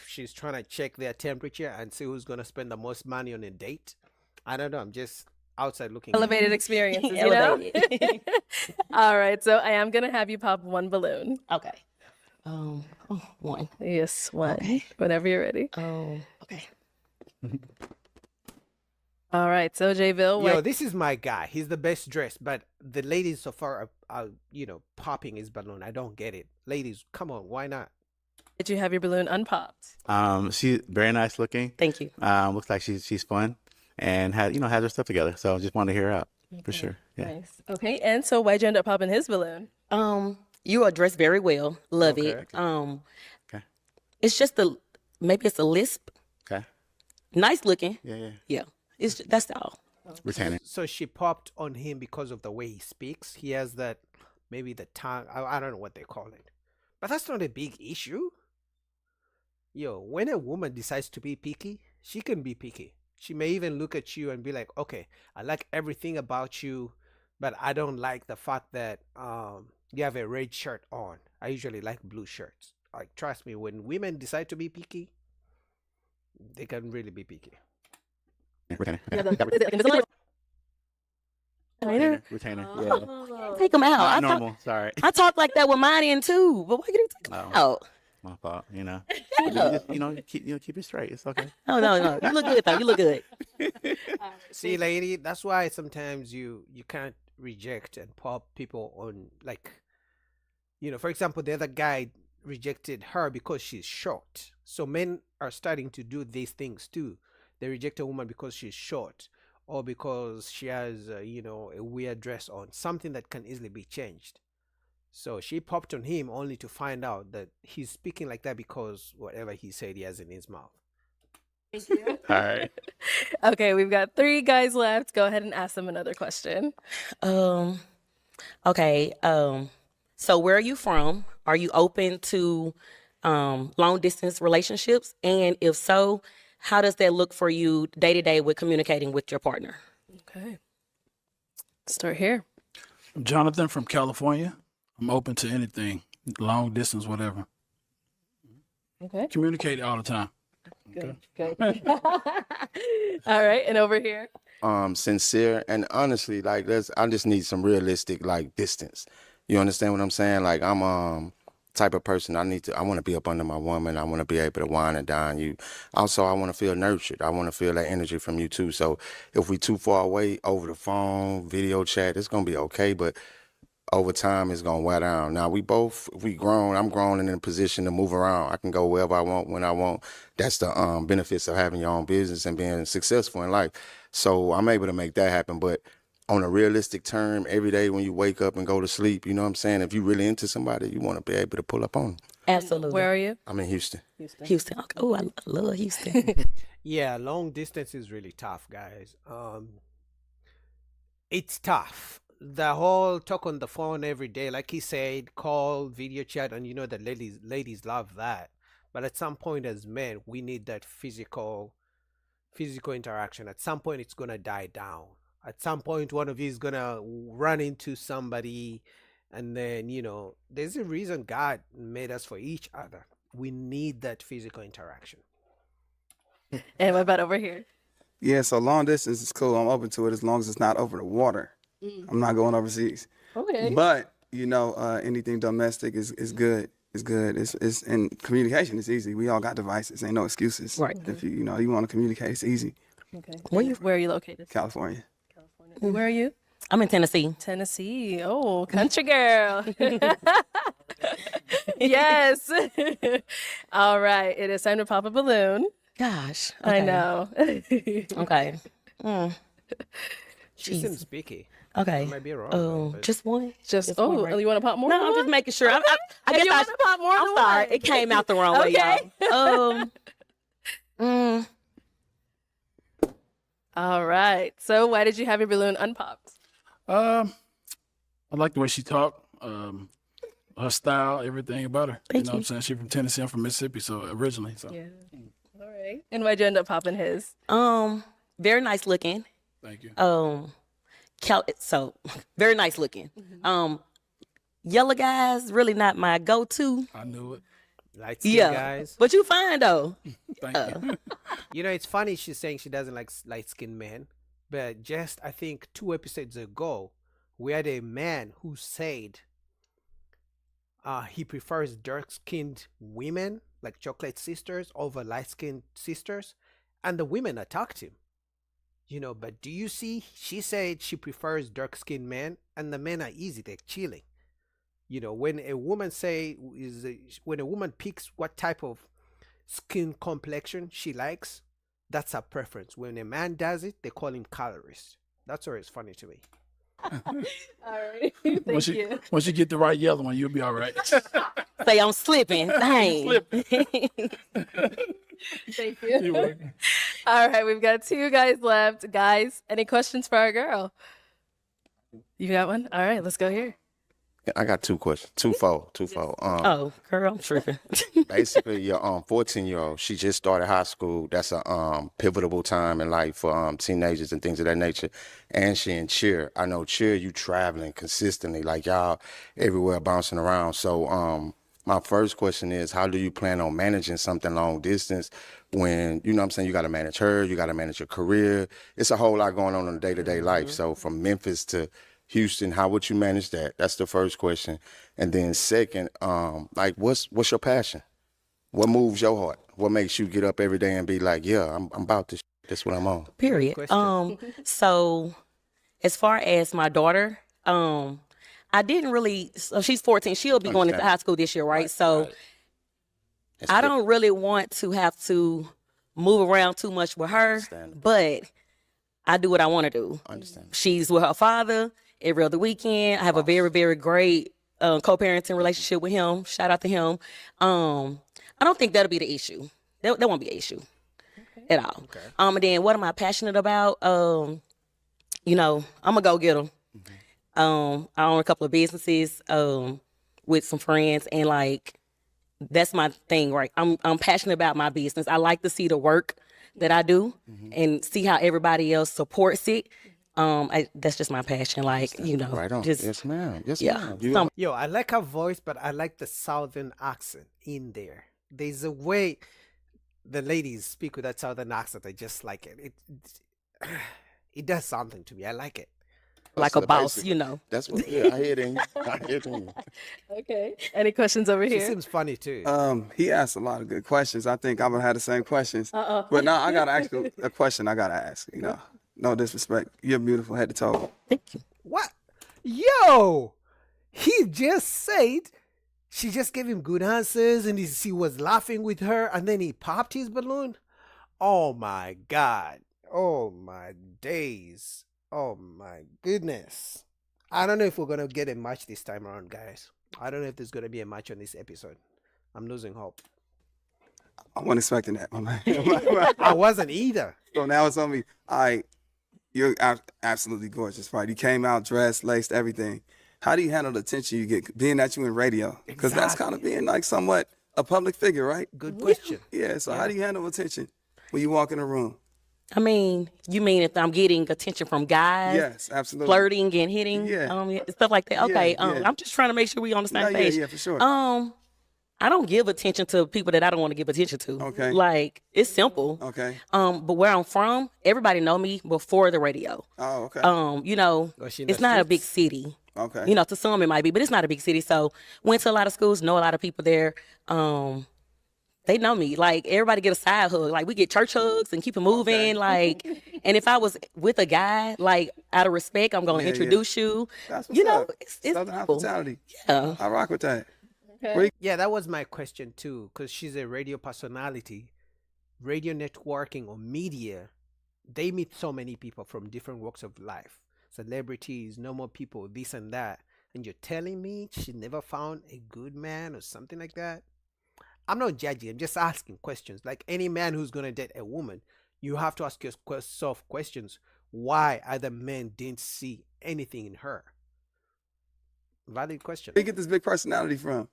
she's trying to check their temperature and see who's going to spend the most money on a date. I don't know. I'm just outside looking. Elevated experiences, Elevated. All right. So I am going to have you pop one balloon. Okay. One. Yes, one. Okay. Whenever you're ready. Okay. All right. So, Jayville, Yo, this is my guy. He's the best dressed, but the ladies so far are popping his balloon. I don't get it. Ladies, come on. Why not? did you have your balloon unpopped? She's very nice looking. Thank you. Looks like she's fun and has her stuff together. So just wanted to hear her out for sure. Yeah. Nice. Okay. And so, why'd you end up popping his balloon? You are dressed very well. Love it. Okay. It's just maybe it's a lisp. Okay. Nice looking. Yeah. Yeah. That's all. Retaining. So she popped on him because of the way he speaks. He has that, maybe the tongue. I don't know what they call it. But that's not a big issue. Yo, when a woman decides to be picky, she can be picky. She may even look at you and be like, okay, I like everything about you, but I don't like the fact that you have a red shirt on. I usually like blue shirts. Like, trust me, when women decide to be picky, they can really be picky. Retainer. Yeah, is it like Invisalign? Retainer? Retainer. Oh. Take them out. Yeah. Normal. Sorry. I talk like that with mine in too, but why you didn't take them Oh. out? My fault. You know. Yeah. Keep it straight. It's okay. Oh no, you look good though. You look good. See, lady, that's why sometimes you can't reject and pop people on, like, for example, the other guy rejected her because she's short. So men are starting to do these things too. They reject a woman because she's short, or because she has, a weird dress on, something that can easily be changed. So she popped on him only to find out that he's speaking like that because whatever he said he has in his mouth. Thank you. All right. Okay, we've got 3 guys left. Go ahead and ask them another question. Okay. So where are you from? Are you open to long distance relationships? And if so, how does that look for you day to day with communicating with your partner? Okay. Start here. I'm Jonathan from California. I'm open to anything, long distance, whatever. Okay. Communicate all the time. Good. Good. All right. And over here. Sincere, and honestly, like, I just need some realistic, like, distance. You understand what I'm saying? Like, I'm type of person, I want to be up under my woman. I want to be able to wine and dine you. Also, I want to feel nurtured. I want to feel that energy from you too. So if we too far away over the phone, video chat, it's gonna be okay, but over time it's gonna wear down. Now we grown, I'm grown and in a position to move around. I can go wherever I want, when I want. That's the benefits of having your own business and being successful in life. So I'm able to make that happen. But on a realistic term, every day when you wake up and go to sleep, you know what I'm saying? If you're really into somebody, you want to be able to pull up on them. Absolutely. Where are you? I'm in Houston. Houston. Okay. Oh, I love Houston. Yeah, long distance is really tough, guys. It's tough. The whole talk on the phone every day, like he said, call, video chat, and that ladies love that. But at some point, as men, we need that physical interaction. At some point, it's gonna die down. At some point, one of you is gonna run into somebody, and then there's a reason God made us for each other. We need that physical interaction. And what about over here? Yeah, so long distance is cool. I'm open to it as long as it's not over the water. I'm not going overseas. Okay. But anything domestic is good. It's good. It's in communication. It's easy. We all got devices. Ain't no excuses. Right. If you want to communicate, it's easy. Okay. Where are you located? California. Where are you? I'm in Tennessee. Tennessee. Oh, country girl. Yes. All right. It is time to pop a balloon. Gosh. I okay. know. Okay. She seems picky. Okay. I might be wrong. though, but- Just one. Just one, oh, right? you want to pop more? No, than I'm just one? making sure. I If guess you want to pop more I'm than sorry. one. It came out the wrong way, Okay. y'all. All right. So why did you have your balloon unpopped? I like the way she talked. Her style, everything about her. Thank What you. I'm saying? She's from Tennessee. I'm from Mississippi, so originally. So Yeah. All right. And why'd you end up popping his? Very nice looking. thank you. So very nice looking. Yellow guys really not my go-to. I knew it. Light skin Yeah, guys. but you fine though. Thank you. It's funny she's saying she doesn't like light skinned men, but just I think 2 episodes ago, we had a man who said he prefers dark skinned women, like chocolate sisters, over light skinned sisters, and the women attacked him. But do you see? She said she prefers dark skinned men, and the men are easy, they're chilling. When a woman when a woman picks what type of skin complexion she likes, that's her preference. When a man does it, they call him colorist. That's always funny to me. All right. Thank you. Once you get the right yellow one, you'll be all right. Say I'm slipping. Dang. Thank you. You're welcome. All right. We've got 2 guys left. Guys, any questions for our girl? You got one? All right. Let's go here. I got two questions. Twofold. Oh, girl, I'm tripping. Basically, your 14-year-old, she just started high school. That's a pivotal time in life for teenagers and things of that nature. And she in cheer. I know cheer, you traveling consistently, like y'all everywhere bouncing around. So my first question is, how do you plan on managing something long distance when, you know what I'm saying, you got to manage her, you got to manage your career. It's a whole lot going on in the day-to-day life. So from Memphis to Houston, how would you manage that? That's the first question. And then second, like what's your passion? What moves your heart? What makes you get up every day and be like, yeah, I'm about this. That's what I'm on. Period. So as far as my daughter, I didn't really. So she's 14. She'll be going into high school this year, right? So I don't really want to have to move around too much with her, but I do what I want to do. Understand. She's with her father every other weekend. I have a very, very great co-parenting relationship with him. Shout out to him. I don't think that'll be the issue. That won't be an issue at all. Okay. And then what am I passionate about? You know, I'm a go-getter. I own a couple of businesses with some friends, and like that's my thing, right? I'm passionate about my business. I like to see the work that I do and see how everybody else supports it. That's just my passion, like, you know. Right on. Just, yes, ma'am. Yes, yeah. ma'am. Yo, I like her voice, but I like the southern accent in there. There's a way the ladies speak with that southern accent. I just like it. It does something to me. I like it. Like a boss, you know. That's what. Yeah, I hear it in you. I hear it in you. Okay. Any questions over She here? seems funny too. He asked a lot of good questions. I think I'm gonna have the same questions. Uh-oh. But now I gotta ask you a question. I gotta ask. You know, no disrespect. You're beautiful head to toe. Thank you. What? Yo, he just said she just gave him good answers, and he was laughing with her, and then he popped his balloon. Oh my God. Oh my days. Oh my goodness. I don't know if we're going to get a match this time around, guys. I don't know if there's going to be a match on this episode. I'm losing hope. I wasn't expecting that. I wasn't either. So now it's on me. All right, you're absolutely gorgeous, right? You came out dressed, laced, everything. How do you handle the attention you get, being that you in radio? Because that's kind of being like somewhat a public figure, right? Good question. Yeah, so how do you handle attention when you walk in a room? I mean, you mean if I'm getting attention from guys? Yes, absolutely. Flirting and hitting? Yeah. Stuff like that. Okay. Yeah. I'm just trying to make sure we on the same page. Yeah, for sure. I don't give attention to people that I don't want to give attention to. Okay. Like, it's simple. Okay. But where I'm from, everybody know me before the radio. Oh, okay. You know, Was she in the it's not a big streets? city. Okay. You know, to some it might be, but it's not a big city. So went to a lot of schools, know a lot of people there. They know me. Like, everybody get a side hug. Like, we get church hugs and keep it moving. Okay. Like, and if I was with a guy, like, out of respect, I'm going to Yeah, introduce you. That's what's You know, up. it's Southern simple. hospitality. Yeah. I rock with that. Yeah, that was my question too, because she's a radio personality. Radio networking or media, they meet so many people from different walks of life. Celebrities, normal people, this and that. And you're telling me she never found a good man or something like that? I'm not judging, I'm just asking questions. Like any man who's going to date a woman, you have to ask yourself questions. Why other men didn't see anything in her? Valid question. Where you get this big personality from?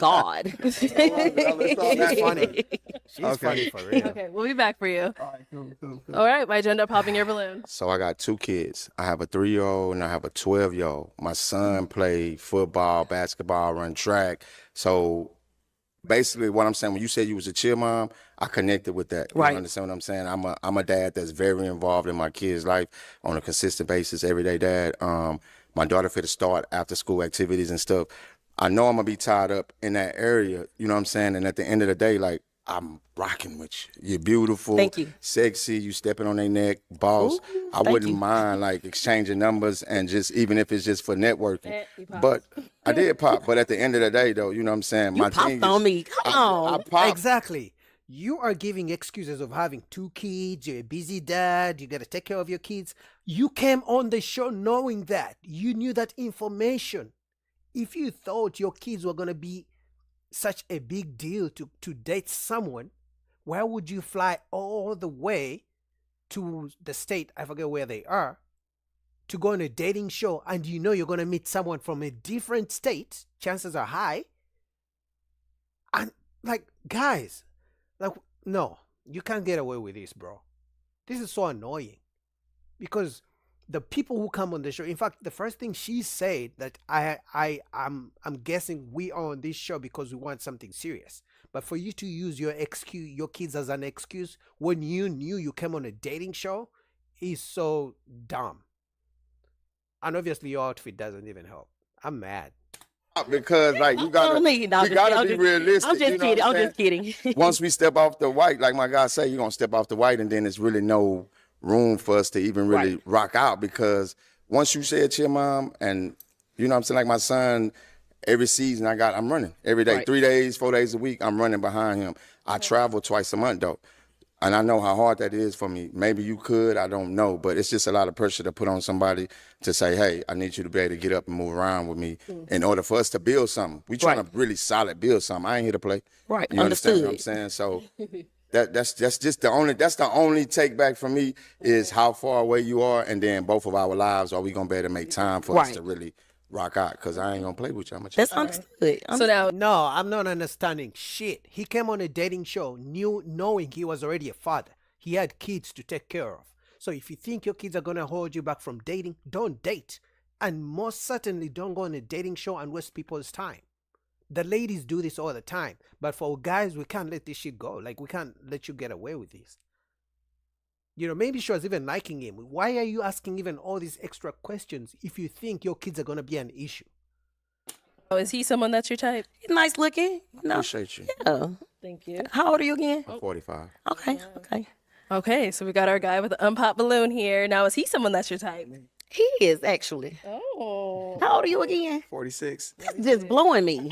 God. She's funny. She's Okay. funny for real. Okay, we'll be back for you. All right, cool. All right, my agenda popping your balloon. So I got two kids. I have a 3-year-old and I have a 12-year-old. My son played football, basketball, run track. So basically what I'm saying, when you said you was a cheer mom, I connected with that. You Right. understand what I'm saying? I'm a dad that's very involved in my kids' life on a consistent basis, everyday dad. My daughter fit to start after school activities and stuff. I know I'm gonna be tied up in that area, you know what I'm saying? And at the end of the day, like, I'm rocking with you. You're beautiful. Thank you. Sexy. You stepping on their neck, boss. Ooh, I thank wouldn't you. mind like exchanging numbers and just even if it's just for networking. You popped. But I did pop. But at the end of the day, though, you know what I'm saying? You popped on me. Come on. I popped. Exactly. You are giving excuses of having 2 kids, you're a busy dad, you got to take care of your kids. You came on the show knowing that. You knew that information. If you thought your kids were going to be such a big deal to date someone, why would you fly all the way to the state, I forget where they are, to go on a dating show and you know you're going to meet someone from a different state, chances are high. And like, guys, like, no, you can't get away with this, bro. This is so annoying because the people who come on the show, in fact, the first thing she said that I'm guessing we are on this show because we want something serious. But for you to use your kids as an excuse when you knew you came on a dating show is so dumb. And obviously your outfit doesn't even help. I'm mad. Because like you gotta be realistic. I'm just kidding. I'm just kidding. Once we step off the white, like my guy say, you're gonna step off the white, and then there's really no room for us to even really rock out. Because once you say it to your mom, and you know what I'm saying, like my son, every season I'm running every day, 3 days, 4 days a week, I'm running behind him. I travel twice a month though. And I know how hard that is for me. Maybe you could, I don't know, but it's just a lot of pressure to put on somebody to say, hey, I need you to be able to get up and move around with me in order for us to build something. We trying to really solid build something. I ain't here to play. Right, You understand what I'm saying? So that's just the only take back from me is how far away you are, and then both of our lives, are we gonna be able to make time for us to really rock out? Because I ain't gonna play with you. I'm That's understood. So now, No, I'm not understanding shit. He came on a dating show knowing he was already a father. He had kids to take care of. So if you think your kids are going to hold you back from dating, don't date. And most certainly don't go on a dating show and waste people's time. The ladies do this all the time. But for guys, we can't let this shit go. Like, we can't let you get away with this. You know, maybe she was even liking him. Why are you asking even all these extra questions if you think your kids are going to be an issue? oh, is he someone that's your type? He's nice looking. No. Appreciate you. Yeah. Thank you. How old are you again? I'm 45. Okay. Okay. Okay, so we got our guy with the unpopped balloon here. Now, is he someone that's your type? He is actually. Oh. How old are you again? 46. That's just blowing me.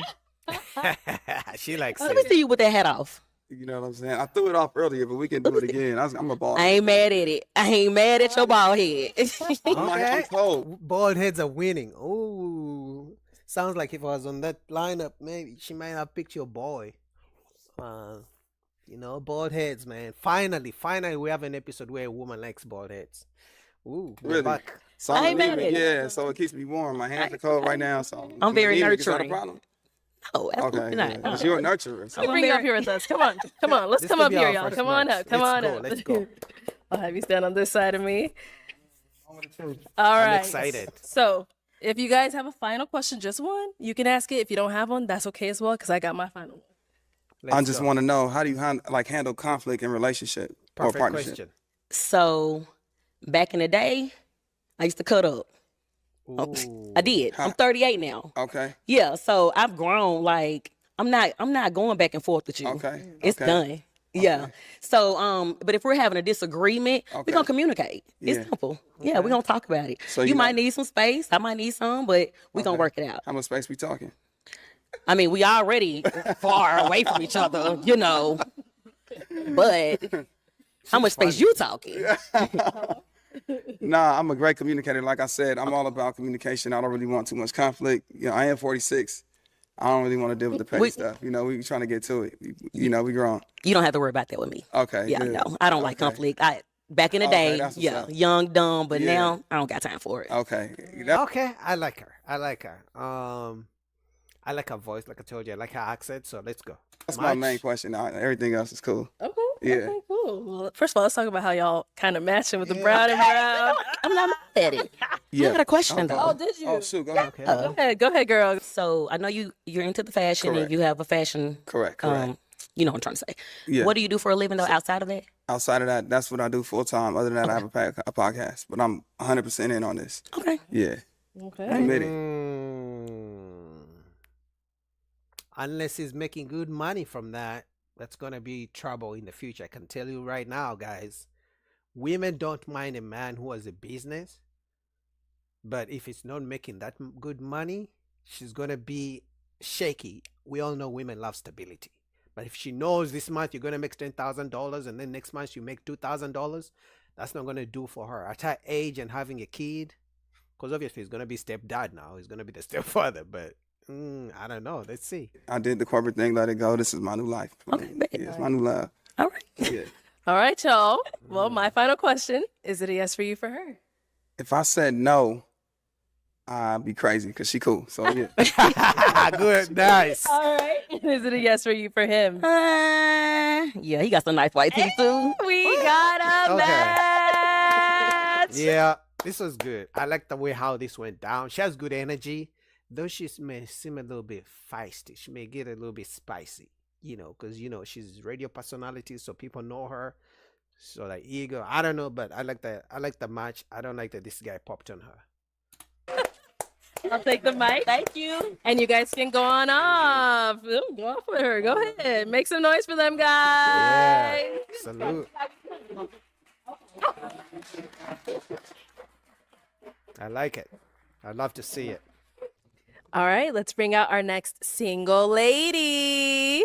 She likes Let me it. see you with that hat off. You know what I'm saying? I threw it off earlier, but we can do it again. I'm a ball. I ain't mad at it. I ain't mad at your bald head. I'm cold. Bald heads are winning. Ooh. Sounds like if I was on that lineup, maybe she might have picked your boy. You know, bald heads, man. Finally, we have an episode where a woman likes bald heads. Ooh, we're Really? back. So I I'm ain't mad anemic, at it. yeah, so it keeps me warm. My hands are cold right now, so I'm very anemic. Is that a nurturing. problem? No, absolutely Okay, not. yeah. 'Cause you're a nurturer. So. Let me bring you up here with us. Come on. Let's This come could up be here, our y'all. first Come on match. up. Come on Let's go, up. let's go. I'll have you stand on this side of me. All I'm right. excited. So, if you guys have a final question, just one, you can ask it. If you don't have one, that's okay as well, because I got my final one. I Let's just go. want to know, how do you handle conflict in relationship or Perfect partnership? question. So, back in the day, I used to cut up. Ooh. I did. I'm 38 now. Okay. Yeah, so I've grown. Like I'm not going back and forth with you. Okay. It's okay. done. Yeah. So but if we're having a disagreement, Okay. we're gonna communicate. Yeah. It's simple. Yeah, we're gonna talk about it. So you you might like- need some space. I might need some, but we're gonna Okay. work it out. How much space we talking? I mean, we already far away from each other, you know. But how much space you talking? Nah, I'm a great communicator. Like I said, I'm all about communication. I don't really want too much conflict. You know, I am 46. I don't really want to deal with the petty stuff. You know, we trying to get to it. You know, we grown. You don't have to worry about that with me. Okay. Yeah, good. no, I don't like Okay. conflict. Back in the Okay, day, that's what's yeah, up. young, dumb, but Yeah. now I don't got time for it. Okay. That- Okay, I like her. I like her. I like her voice, like I told you. I like her accent. So let's go. That's my March? main question. Everything else is cool. Okay. Yeah. Okay, cool. Well, first of all, let's talk about how y'all kind of matching with the brown and brown. I'm not mad at it. I got a question Okay. though. Oh, did you? Oh, shoot. Go ahead. Okay. Go ahead, girl. So I know you're into the fashion Correct. and you have a fashion. Correct. You know what I'm trying to say. Yeah. What do you do for a living though outside of that? Outside of that, that's what I do full time. Other than that, I have a podcast. But I'm 100% in on this. Okay. Yeah. Okay. Committed. Unless he's making good money from that, that's gonna be trouble in the future. I can tell you right now, guys. Women don't mind a man who has a business, but if it's not making that good money, she's gonna be shaky. We all know women love stability, but if she knows this month you're gonna make $10,000 and then next month you make $2,000, that's not gonna do for her at her age and having a kid. Because obviously he's gonna be stepdad now. He's gonna be the stepfather, but I don't know. Let's see. I did the corporate thing, let it go. This is my new life. Okay, bet. Yeah, it's my new love. All right. Yeah. All right, y'all. Well, my final question is it a yes for you for her? if I said no, I'd be crazy because she cool. So yeah. Good, nice. All right. Is it a yes for you for him? Yeah, he got some nice white teeth too. We got a Okay. match. Yeah, this was good. I like the way how this went down. She has good energy, though she may seem a little bit feisty. She may get a little bit spicy, because she's radio personality, so people know her. So like ego, I don't know, but I like the match. I don't like that this guy popped on her. I'll take the mic. Thank you. And you guys can go on off. Ooh, go off with her. Go ahead. Make some noise for them guys. Yeah, salute. I like it. I'd love to see it. All right, let's bring out our next single lady.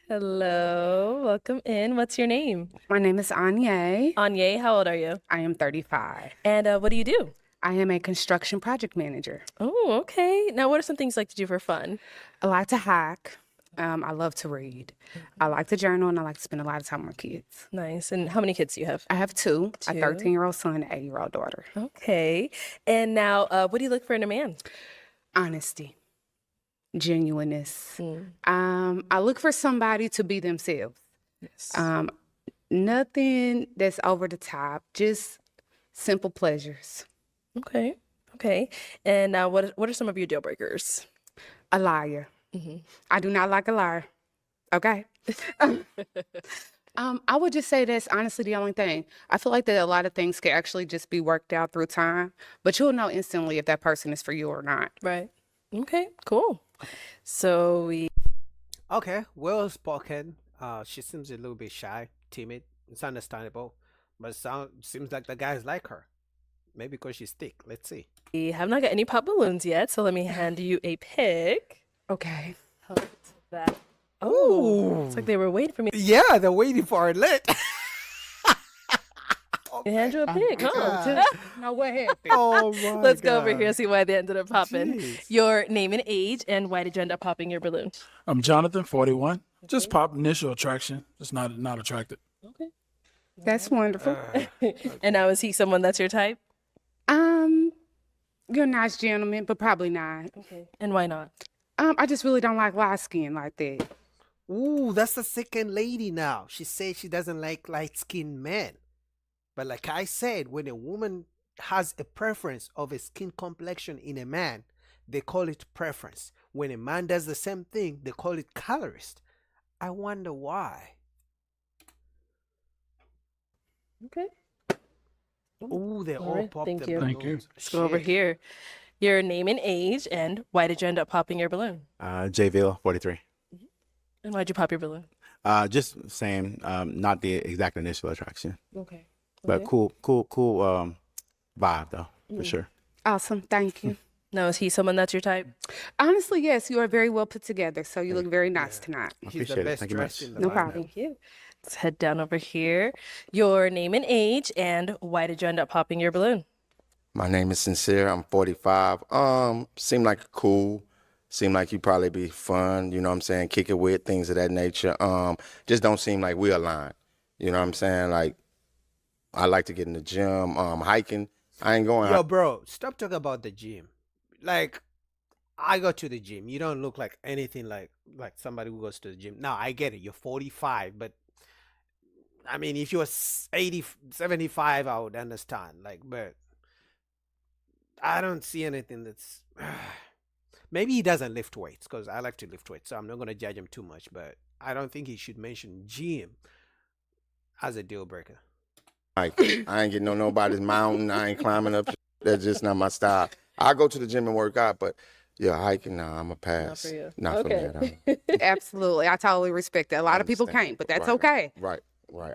Hello, welcome in. What's your name? My name is Anya. Anya, how old are you? I am 35. And what do you do? I am a construction project manager. Oh, okay. Now, what are some things you like to do for fun? I like to hike. I love to read. I like to journal, and I like to spend a lot of time with kids. Nice. And how many kids do you have? I have two, a Two. 13-year-old son and an 8-year-old daughter. Okay. And now, what do you look for in a man? Honesty, genuineness. I look for somebody to be themselves. Yes. Nothing that's over the top, just simple pleasures. Okay. Okay. And now, what are some of your deal breakers? A liar. I do not like a liar. Okay. I would just say that's honestly the only thing. I feel like that a lot of things can actually just be worked out through time, but you'll know instantly if that person is for you or not. Right. Okay. Cool. So we. Okay, well spoken. She seems a little bit shy, timid. It's understandable, but seems like the guys like her. Maybe because she's thick. Let's see. We have not got any pop balloons yet, so let me hand you a pick. Okay. That. Oh, it's like they were waiting for me. Yeah, they're waiting for it lit. They hand you a pick. God. No, what happened? Oh my Let's go over God. here and see why they ended up popping. Jeez. Your name and age, and why did you end up popping your balloon? I'm Jonathan, 41. Just pop initial attraction. Just not attracted. Okay. That's wonderful. And now, is he someone that's your type? You're a nice gentleman, but probably not. Okay. And why not? I just really don't like light skin like that. Ooh, that's the second lady now. She said she doesn't like light-skinned men. But like I said, when a woman has a preference of a skin complexion in a man, they call it preference. When a man does the same thing, they call it colorist. I wonder why. Okay. Ooh, they all right, popped thank the you. Thank you. balloons. Let's go over Shit. here. Your name and age, and why did you end up popping your balloon? Jayville, 43. And why'd you pop your balloon? Just same, not the exact initial attraction, Okay. but cool vibe though, for sure. Awesome. Thank you. Now, is he someone that's your type? Honestly, yes, you are very well put together. So you look very nice tonight. I He's the appreciate it. best Thank you dressed much. in the No lineup. problem. Thank you. Let's head down over here. Your name and age, and why did you end up popping your balloon? My name is Sincere. I'm 45. Seem like cool. Seem like you probably be fun. You know what I'm saying? Kick it with things of that nature. Just don't seem like we align. You know what I'm saying? Like, I like to get in the gym. Hiking. I ain't going. Yo, bro, stop talking about the gym. Like, I go to the gym. You don't look like anything like somebody who goes to the gym. Now, I get it. You're 45, but I mean, if you're 80, 75, I would understand. Like, but I don't see anything that's. Maybe he doesn't lift weights because I like to lift weights, so I'm not going to judge him too much. But I don't think he should mention gym as a deal breaker. Like, I ain't getting on nobody's mountain. I ain't climbing up. That's just not my style. I go to the gym and work out, but yeah, hiking, nah, I'm a pass. for you. Not Okay. for me at all. Absolutely. I totally respect that. A lot of people Understand. can't, but that's Right. okay. Right.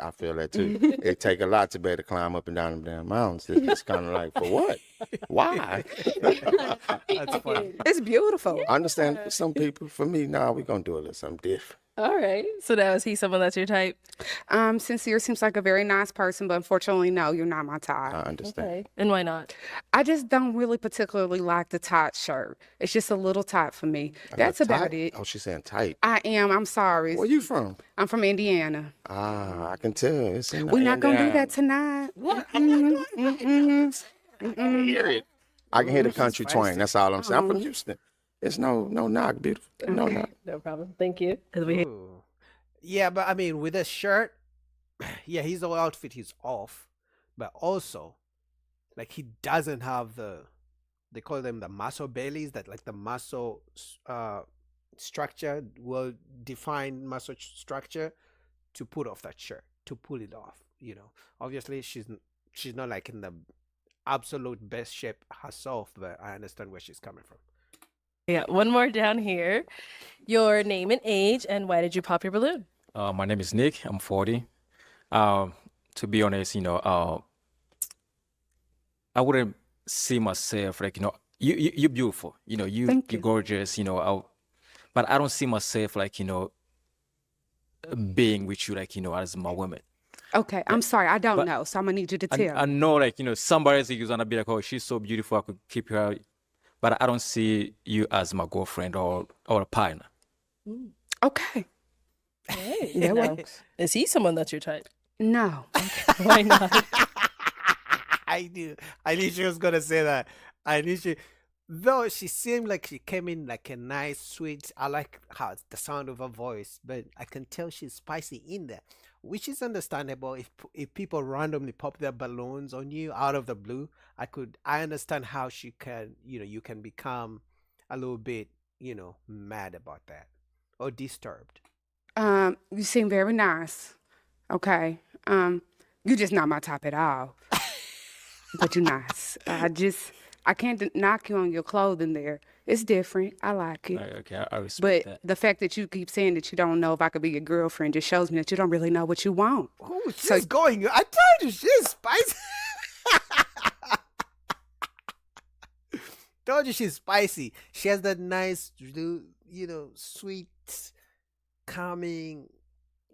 I feel that too. It take a lot to be able to climb up and down them damn mountains. It's kind of like, for what? Why? That's funny. It's beautiful. I understand for some people. For me, nah, we gonna do a little something different. All right. So now is he someone that's your type? Sincere seems like a very nice person, but unfortunately, no, you're not my type. I understand. Okay. And why not? I just don't really particularly like the tight shirt. It's just a little tight for me. That's about Tight? it. Oh, she's saying tight. I am. I'm sorry. Where you from? I'm from Indiana. Ah, I can tell. It's in We're not gonna do that tonight. Mm-mm, mm-mm, mm-mm. hear it. I can hear the country twang. spicy. That's all I'm saying. I'm from Houston. It's no knock, beautiful. No Okay. knock. No problem. Thank you. And we Ooh. Yeah, but I mean, with a shirt, yeah, his whole outfit is off, but also, like, he doesn't have they call them the muscle bellies, that like the muscle structure, well defined muscle structure to put off that shirt, to pull it off. Obviously she's not like in the absolute best shape herself, but I understand where she's coming from. Yeah, one more down here. Your name and age, and why did you pop your balloon? My name is Nick. I'm 40. To be honest, I wouldn't see myself like, you're beautiful. You're you. gorgeous. But I don't see myself like, being with you like, as my woman. Okay, I'm sorry. I don't But know, so I'm gonna need you to I tell. know, like, somebody else is gonna be like, oh, she's so beautiful, I could keep her. But I don't see you as my girlfriend or a partner. Okay. Hey, That now, works. is he someone that's your type? No. Why not? I knew she was gonna say that. I knew she, though she seemed like she came in like a nice, sweet. I like how the sound of her voice, but I can tell she's spicy in there, which is understandable. If people randomly pop their balloons on you out of the blue, I understand how she can, you can become a little bit, mad about that or disturbed. You seem very nice. Okay. You're just not my type at all. But you're nice. I can't knock you on your clothing there. It's different. I like it. Okay, I respect But that. the fact that you keep saying that you don't know if I could be your girlfriend just shows me that you don't really know what you want. Oh, she's So- going. I told you she's spicy. Told you she's spicy. She has that nice, sweet, calming,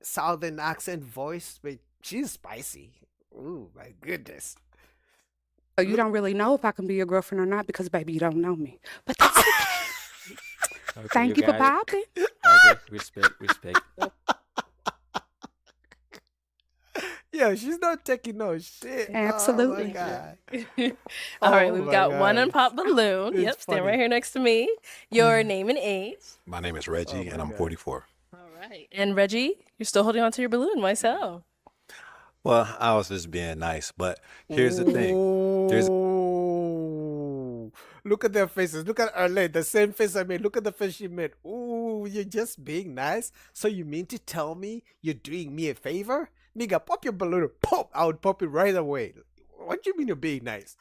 southern accent voice, but she's spicy. Ooh, my goodness. So you don't really know if I can be your girlfriend or not because, baby, you don't know me. But that's okay. Okay, Thank you for got it. popping. Okay, respect. Yeah, she's not taking no shit. Absolutely. Oh, my God. All right, Oh we've my got one God. unpopped balloon. It's Yep, stand funny. right here next to me. Your name and age. My name is Reggie, and I'm 44. All right. And Reggie, you're still holding on to your balloon. Why so? Well, I was just being nice, but here's the thing. There's Ooh. Look at their faces. Look at Arlene, the same face I made. Look at the face she made. Ooh, you're just being nice. So you mean to tell me you're doing me a favor? Nigga, pop your balloon. Pop. I would pop it right away. What do you mean you're being nice?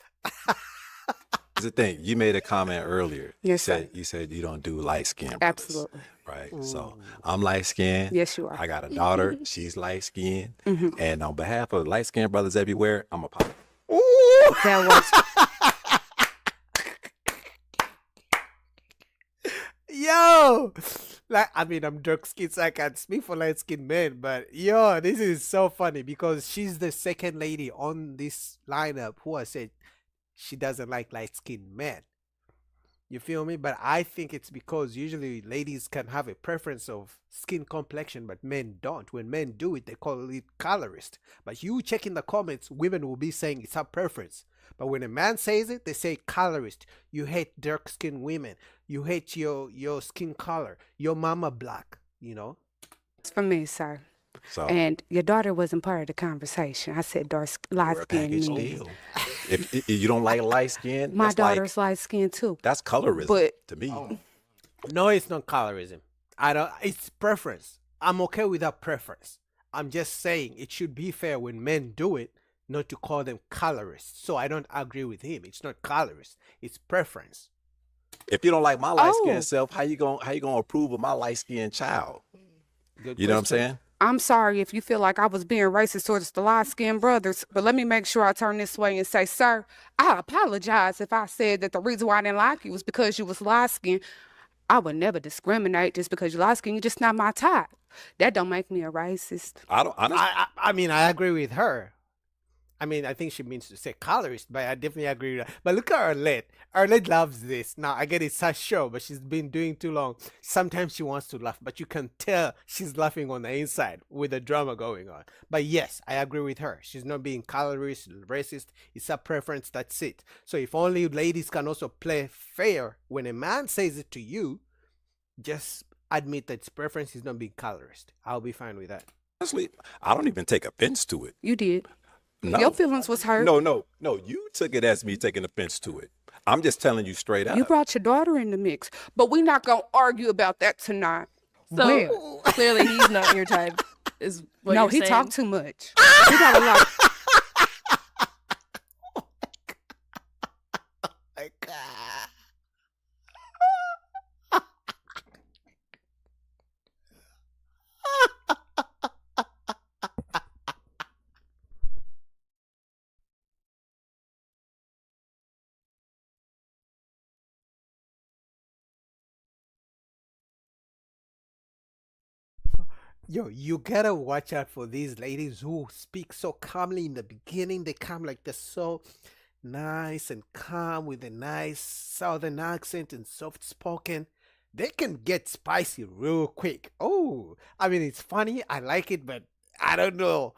the thing. You made a comment earlier. Yes, sir. You said you don't do light skin. Absolutely. Right. So I'm light skinned. Yes, you are. I got a daughter. She's light skinned. And on behalf of light skinned brothers everywhere, I'm a pop. Ooh. That works. Yo, like, I mean, I'm dark skinned, so I can't speak for light skinned men, but yo, this is so funny because she's the second lady on this lineup who I said she doesn't like light skinned men. You feel me? But I think it's because usually ladies can have a preference of skin complexion, but men don't. When men do it, they call it colorist. But you check in the comments, women will be saying it's a preference. But when a man says it, they say colorist. You hate dark skinned women. You hate your skin color. Your mama black, you know? It's for me, sir. So And your daughter wasn't part of the conversation. I said light we're a skinned package men. deal. If you don't like light skin, My that's like, daughter's light skinned too. that's colorism But to me. No, it's not colorism. I don't. It's preference. I'm okay with that preference. I'm just saying it should be fair when men do it, not to call them colorists. So I don't agree with him. It's not colorist. It's preference. If you don't like my light skinned Oh. self, how you gonna approve of my light skinned child? Good You know what I'm question. saying? I'm sorry if you feel like I was being racist towards the light skinned brothers, but let me make sure I turn this way and say, sir, I apologize if I said that the reason why I didn't like you was because you was light skinned. I would never discriminate just because you're light skinned. You're just not my type. That don't make me a racist. I don't honestly. I mean, I agree with her. I mean, I think she means to say colorist, but I definitely agree with that. But look at Arlette. Arlette loves this. Now, I get it's her show, but she's been doing too long. Sometimes she wants to laugh, but you can tell she's laughing on the inside with the drama going on. But yes, I agree with her. She's not being colorist, racist. It's a preference. That's it. So if only ladies can also play fair when a man says it to you, just admit that it's preference. He's not being colorist. I'll be fine with that. Honestly, I don't even take offense to it. You did. No. Your feelings was hurt. No. You took it as me taking offense to it. I'm just telling you straight up. You brought your daughter in the mix, but we're not gonna argue about that tonight. So Well, clearly he's not your type, is what no, you're he saying. talked too much. He got a lot. My God. Yo, you gotta watch out for these ladies who speak so calmly in the beginning. They come like they're so nice and calm with a nice southern accent and soft spoken. They can get spicy real quick. Oh, I mean, it's funny. I like it, but I don't know.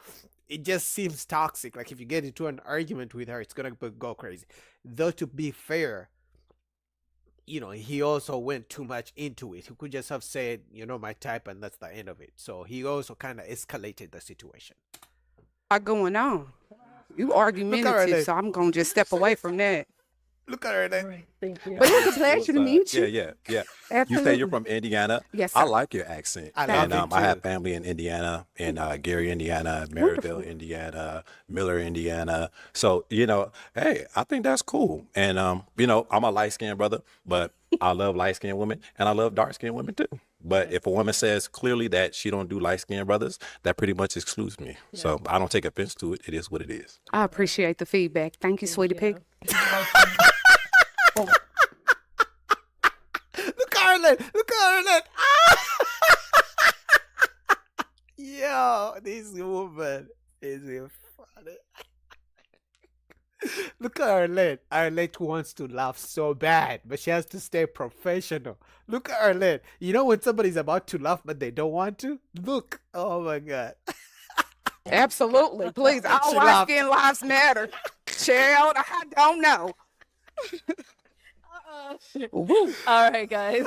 It just seems toxic. Like if you get into an argument with her, it's gonna go crazy. Though to be fair, he also went too much into it. He could just have said, my type, and that's the end of it. So he also kind of escalated the situation. Lot going on. You argumentative, so I'm gonna just step away from that. Look at her there. Right, thank you. But it was a pleasure to meet you. Yeah. You say Absolutely. you're from Indiana. Yes, I sir. like your accent. I And love it I have too. family in Indiana, in Gary, Indiana, Maryville, Indiana, Miller, Indiana. So, hey, I think that's cool. And, I'm a light-skinned brother, but I love light-skinned women and I love dark-skinned women too. But if a woman says clearly that she don't do light-skinned brothers, that pretty much excludes me. So I don't take offense to it. It is what it is. I appreciate the feedback. Thank you, sweetie pig. Look at Arlette. Look at Arlette. Yo, this woman is funny. Look at Arlette. Arlette wants to laugh so bad, but she has to stay professional. Look at Arlette. You know when somebody's about to laugh, but they don't want to? Look. Oh, my God. Absolutely. Please, all She light laughed. skin lives matter. Child, I don't know. Woo. All right, guys.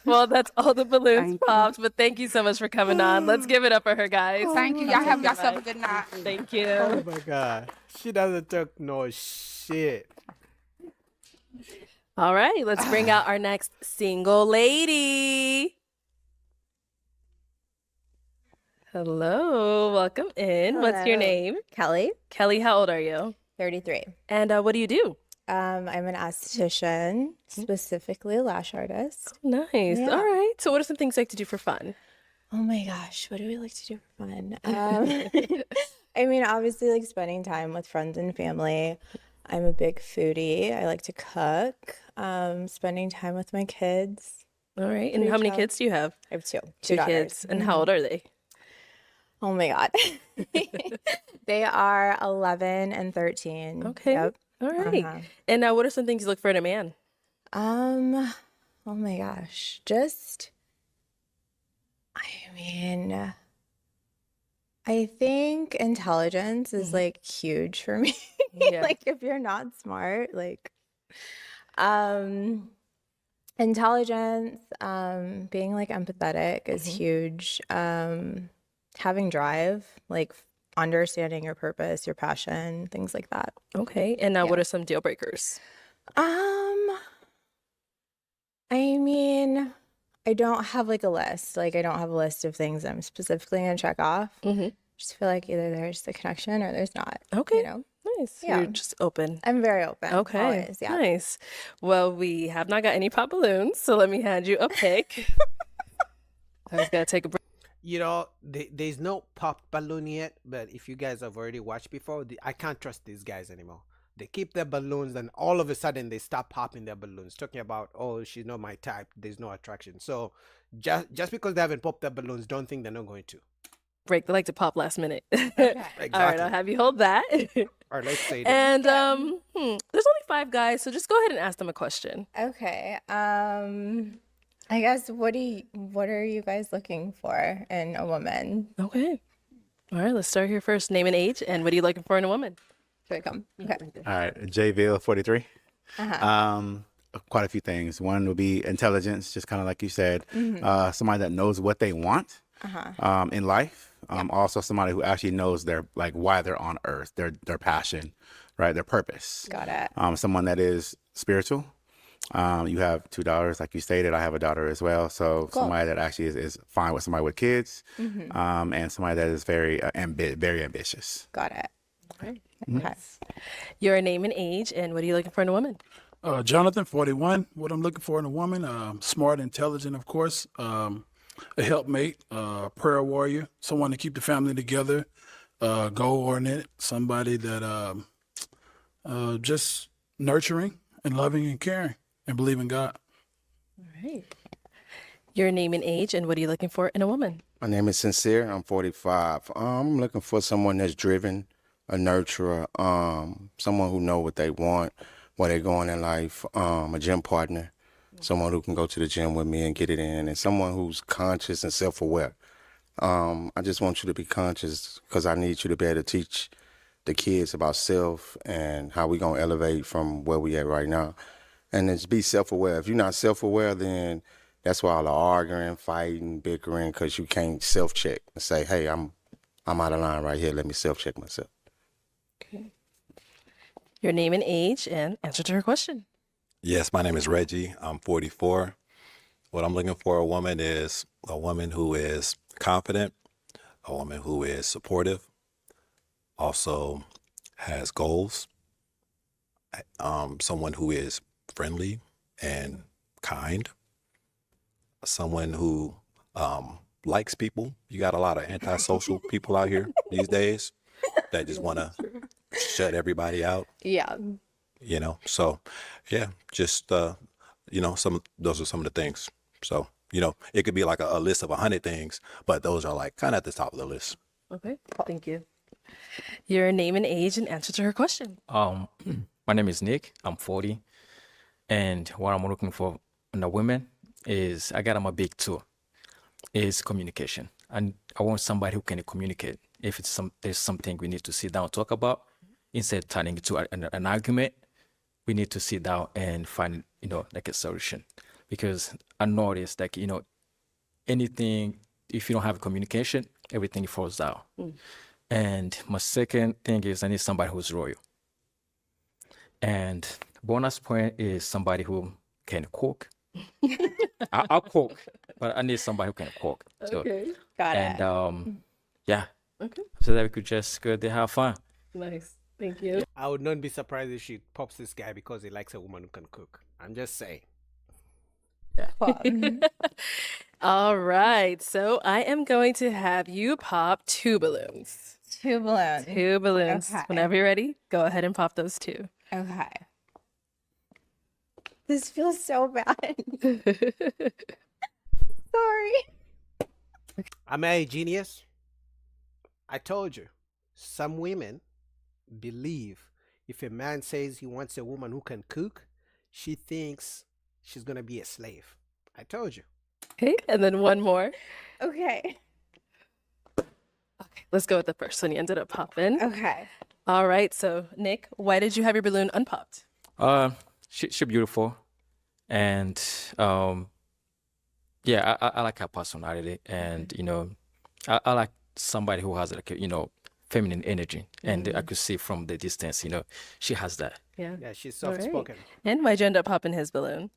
Well, that's all the balloons Thank you. popped, but thank you so much for coming on. Let's give it up for her, guys. Thank you. Y'all have yourself a good night. Thank Oh, you. my God. She doesn't talk no shit. All right, let's bring out our next single lady. Hello, welcome in. What's your Hello. name? Kelly, Kelly, how old are you? 33. And what do you do? I'm an esthetician, specifically a lash artist. Nice. Yeah. All right. So, what are some things you like to do for fun? Oh my gosh, what do we like to do for fun? I mean, obviously, like spending time with friends and family. I'm a big foodie. I like to cook. Spending time with my kids. All right. And Pretty how many chill. kids do you have? I have two Two daughters. kids. And how old are they? Oh my God. They are 11 and 13. Okay. Yep. All right. Uh-huh. And what are some things you look for in a man? Oh my gosh. I think intelligence is like huge for me. Yeah. Like if you're not smart, intelligence, being like empathetic is huge. Having drive, like understanding your purpose, your passion, things like that. Okay. And Yeah. what are some deal breakers? I mean, I don't have like a list. Like I don't have a list of things I'm specifically gonna check off. Mm-hmm. Just feel like either there's the connection or there's not. Okay. You know? Nice. Yeah. You're just open. I'm very open. Okay. Always, yeah. Nice. Well, we have not got any pop balloons, so let me hand you a pick. I was gonna take a break. There's no pop balloon yet, but if you guys have already watched before, I can't trust these guys anymore. They keep their balloons, and all of a sudden they stop popping their balloons, talking about, oh, she's not my type, there's no attraction. So just because they haven't popped their balloons, don't think they're not going to. Break. They like to pop last minute. Okay. All right, I'll have you hold that. All right, let's say that. And there's only 5 guys, so just go ahead and ask them a question. Okay. I guess what are you guys looking for in a woman? Okay. All right, let's start here first. Name and age, and what are you looking for in a woman? Should I come? Okay. All right, JVille 43. Uh-huh. Quite a few things. One would be intelligence, just kind of like you said, somebody that knows what they want in life. Also, somebody who actually knows their why they're on Earth, their passion, right, their purpose. Got it. Someone that is spiritual. You have 2 daughters, like you stated. I have a daughter as well. So Cool. somebody that actually is fine with somebody with kids, and somebody that is very very ambitious. Got it. Okay. Okay. Your name and age, and what are you looking for in a woman? Jonathan, 41. What I'm looking for in a woman, smart, intelligent, of course, a helpmate, prayer warrior, someone to keep the family together, goal-oriented, somebody that just nurturing and loving and caring and believe in God. All right. Your name and age, and what are you looking for in a woman? My name is Sincere. I'm 45. I'm looking for someone that's driven, a nurturer, someone who know what they want, where they're going in life, a gym partner, someone who can go to the gym with me and get it in, and someone who's conscious and self-aware. I just want you to be conscious because I need you to be able to teach the kids about self and how we going to elevate from where we at right now. And just be self-aware. If you're not self-aware, then that's why all the arguing, fighting, bickering, because you can't self-check and say, hey, I'm out of line right here. Let me self-check myself. Okay. Your name and age, and answer to her question. Yes, my name is Reggie. I'm 44. What I'm looking for a woman is a woman who is confident, a woman who is supportive, also has goals, someone who is friendly and kind, someone who likes people. You got a lot of antisocial people out here these days that just want to shut everybody out. Yeah. So yeah, just those are some of the things. So it could be like a list of 100 things, but those are like kind of at the top of the list. Okay, thank you. Your name and age, and answer to her question. My name is Nick. I'm 40, and what I'm looking for in a woman is I got on my big two is communication, and I want somebody who can communicate. If there's something we need to sit down and talk about, instead of turning into an argument, we need to sit down and find a solution. Because I noticed anything, if you don't have communication, everything falls down. And my second thing is I need somebody who's loyal. And bonus point is somebody who can cook. I'll cook, but I need somebody who can cook. So, Okay. Got it. and yeah, Okay. so that we could just go there, have fun. Nice. Thank you. I would not be surprised if she pops this guy because he likes a woman who can cook. I'm just saying. Cool. All right. So I am going to have you pop 2 balloons. 2 balloons. 2 balloons. Okay. Whenever you're ready, go ahead and pop those 2. Okay. This feels so bad. Sorry. Am I a genius? I told you. Some women believe if a man says he wants a woman who can cook, she thinks she's going to be a slave. I told you. Okay. And then one more. Okay. Okay. Let's go with the first one. You ended up popping. Okay. All right. So, Nick, why did you have your balloon unpopped? She's beautiful, and yeah, I like her personality, and I like somebody who has feminine energy, and I could see from the distance, she has that. Yeah. Yeah, she's All right. soft-spoken. And why'd you end up popping his balloon?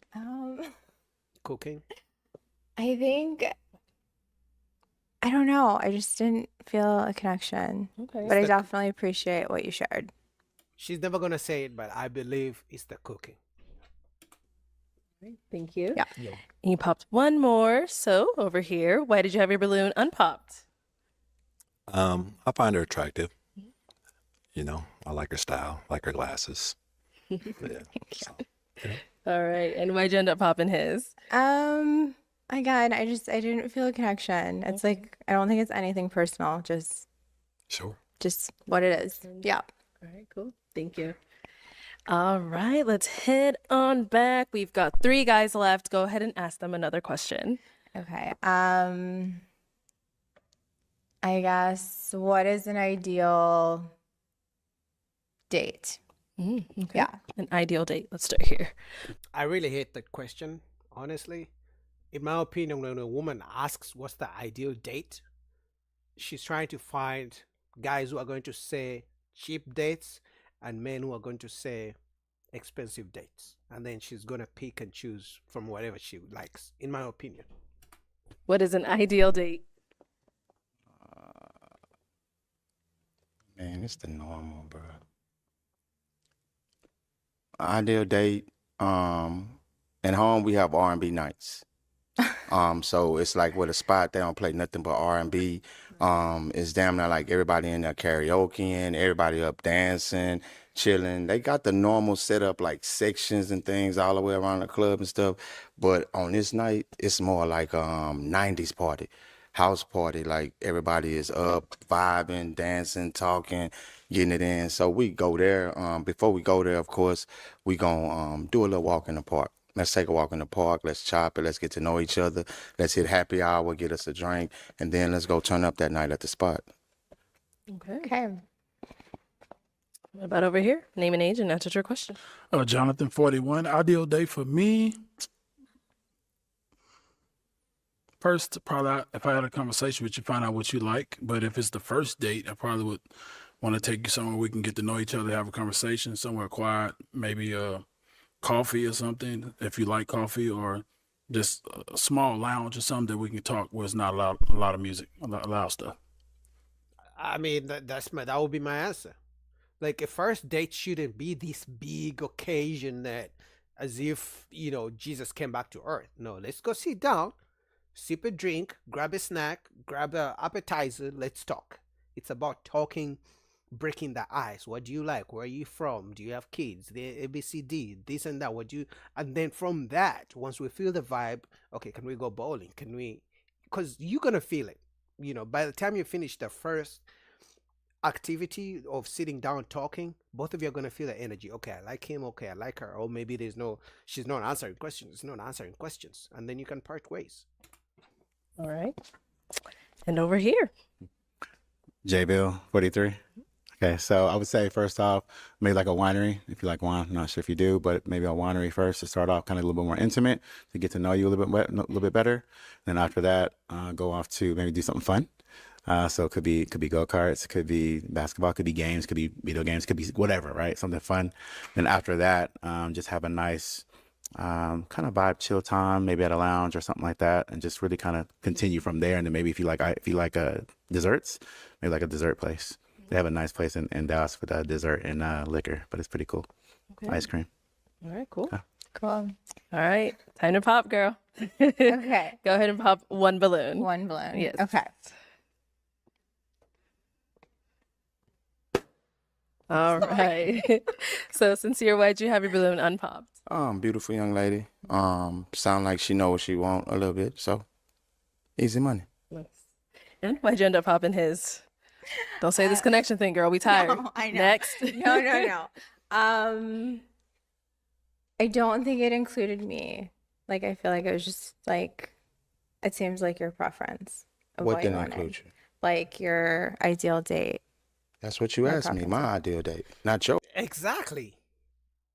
Cooking. I think I don't know. I just didn't feel a connection. Okay. But I definitely appreciate what you shared. She's never going to say it, but I believe it's the cooking. Thank you. Yeah. And you popped one more. So over here, why did you have your balloon unpopped? I find her attractive. You know, I like her style, like her glasses. Yeah. So, yeah. All right. And why'd you end up popping his? Again, I didn't feel a connection. It's like I don't think it's anything personal, Sure. just what it is. Yeah. All right, cool. Thank you. All right, let's head on back. We've got 3 guys left. Go ahead and ask them another question. Okay. I guess what is an ideal date? Okay. Yeah. An ideal date. Let's start here. I really hate that question, honestly. In my opinion, when a woman asks what's the ideal date, she's trying to find guys who are going to say cheap dates and men who are going to say expensive dates. And then she's going to pick and choose from whatever she likes, in my opinion. What is an ideal date? Man, it's the normal, bro. Ideal date. At home we have R&B nights. So it's like with a spot they don't play nothing but R&B. It's damn near like everybody in there karaokeing, everybody up dancing, chilling. They got the normal setup like sections and things all the way around the club and stuff. But on this night, it's more like 90s party, house party. Like everybody is up, vibing, dancing, talking, getting it in. So we go there. Before we go there, of course, we gonna do a little walk in the park. Let's take a walk in the park. Let's chop it. Let's get to know each other. Let's hit happy hour, get us a drink, and then let's go turn up that night at the spot. Okay. Okay. What about over here? Name and age and answer your question. Jonathan, 41. Ideal day for me. First, probably if I had a conversation with you, find out what you like. But if it's the first date, I probably would want to take you somewhere we can get to know each other, have a conversation, somewhere quiet, maybe coffee or something, if you like coffee, or just a small lounge or something that we can talk where it's not a lot of music, loud stuff. I mean, that would be my answer. Like a first date shouldn't be this big occasion that as if, Jesus came back to earth. No, let's go sit down, sip a drink, grab a snack, grab an appetizer, let's talk. It's about talking, breaking the ice. What do you like? Where are you from? Do you have kids? The ABCD, this and that. And then from that, once we feel the vibe, okay, can we go bowling? Because you're going to feel it. By the time you finish the first activity of sitting down talking, both of you are going to feel the energy. Okay, I like him. Okay, I like her. Or maybe she's not answering questions. And then you can part ways. All right. And over here. J Bill, 43. Okay, so I would say first off, maybe like a winery. If you like wine, I'm not sure if you do, but maybe a winery first to start off, kind of a little bit more intimate, to get to know you a little bit better. Then after that, go off to maybe do something fun. So it could be go-karts, it could be basketball, could be games, could be video games, could be whatever, right? Something fun. Then after that, just have a nice kind of vibe, chill time, maybe at a lounge or something like that, and just really kind of continue from there. And then maybe if you like desserts, maybe like a dessert place. They have a nice place in Dallas for the dessert and liquor, but it's pretty cool. Okay. Ice cream. All right, cool. Yeah. Cool. All right, time to pop, girl. Okay. Go ahead and pop one balloon. One balloon. Yes. Okay. All right. So sincere, why'd you have your balloon unpopped? Beautiful young lady. Sound like she know what she want a little bit. So easy money. Nice. And why'd you end up popping his? Don't say this connection thing, girl. We tired. No, I know. Next. No. I don't think it included me. Like, I feel like it was just like, it seems like your preference of What what you didn't wanted. include you? Like your ideal date. That's what you My asked me. My ideal date, not your. Exactly.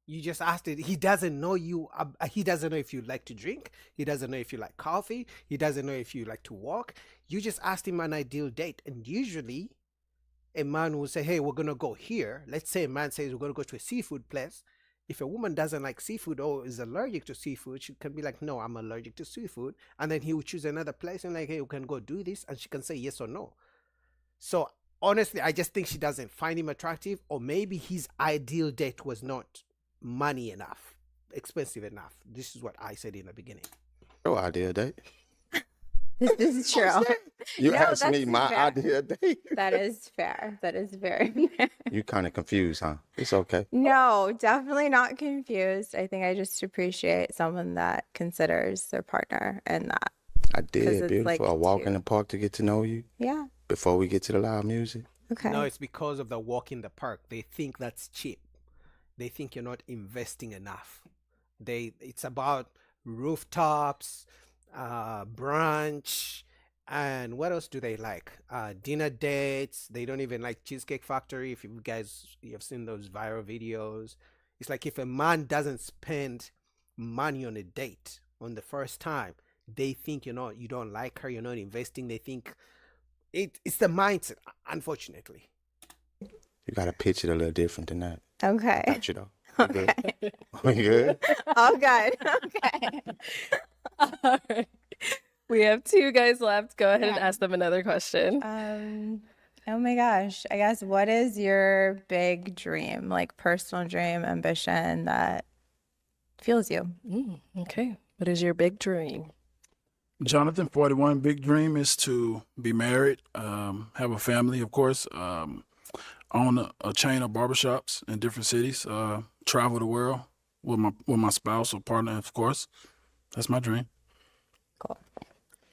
You just asked it. He doesn't know you. He doesn't know if you like to drink. He doesn't know if you like coffee. He doesn't know if you like to walk. You just asked him an ideal date. And usually a man will say, hey, we're going to go here. Let's say a man says we're going to go to a seafood place. If a woman doesn't like seafood or is allergic to seafood, she can be like, no, I'm allergic to seafood. And then he will choose another place and like, hey, we can go do this. And she can say yes or no. So honestly, I just think she doesn't find him attractive, or maybe his ideal date was not money enough, expensive enough. This is what I said in the beginning. Your ideal date. This is true. You No, asked me that's my fair. idea of date. That is fair. That is very fair. You kind of confused, huh? It's okay. No, definitely not confused. I think I just appreciate someone that considers their partner and that. I 'Cause did, it's beautiful. like A walk in two. the park to get to know you Yeah. before we get to the loud music. Okay. No, it's because of the walk in the park. They think that's cheap. They think you're not investing enough. It's about rooftops, brunch, and what else do they like? Dinner dates. They don't even like Cheesecake Factory. If you guys you have seen those viral videos, it's like if a man doesn't spend money on a date on the first time, they think you don't like her, you're not investing. They think it's the mindset, unfortunately. You got to pitch it a little different than that. Okay. Got you though. You good? Okay. You good? All good. Okay. All right. We have 2 guys left. Go ahead and Yeah. ask them another question. Oh my gosh. I guess what is your big dream, like personal dream, ambition that fuels you? Okay. What is your big dream? Jonathan, 41. Big dream is to be married, have a family, of course, own a chain of barbershops in different cities, travel the world with my spouse or partner, of course. That's my dream. Cool.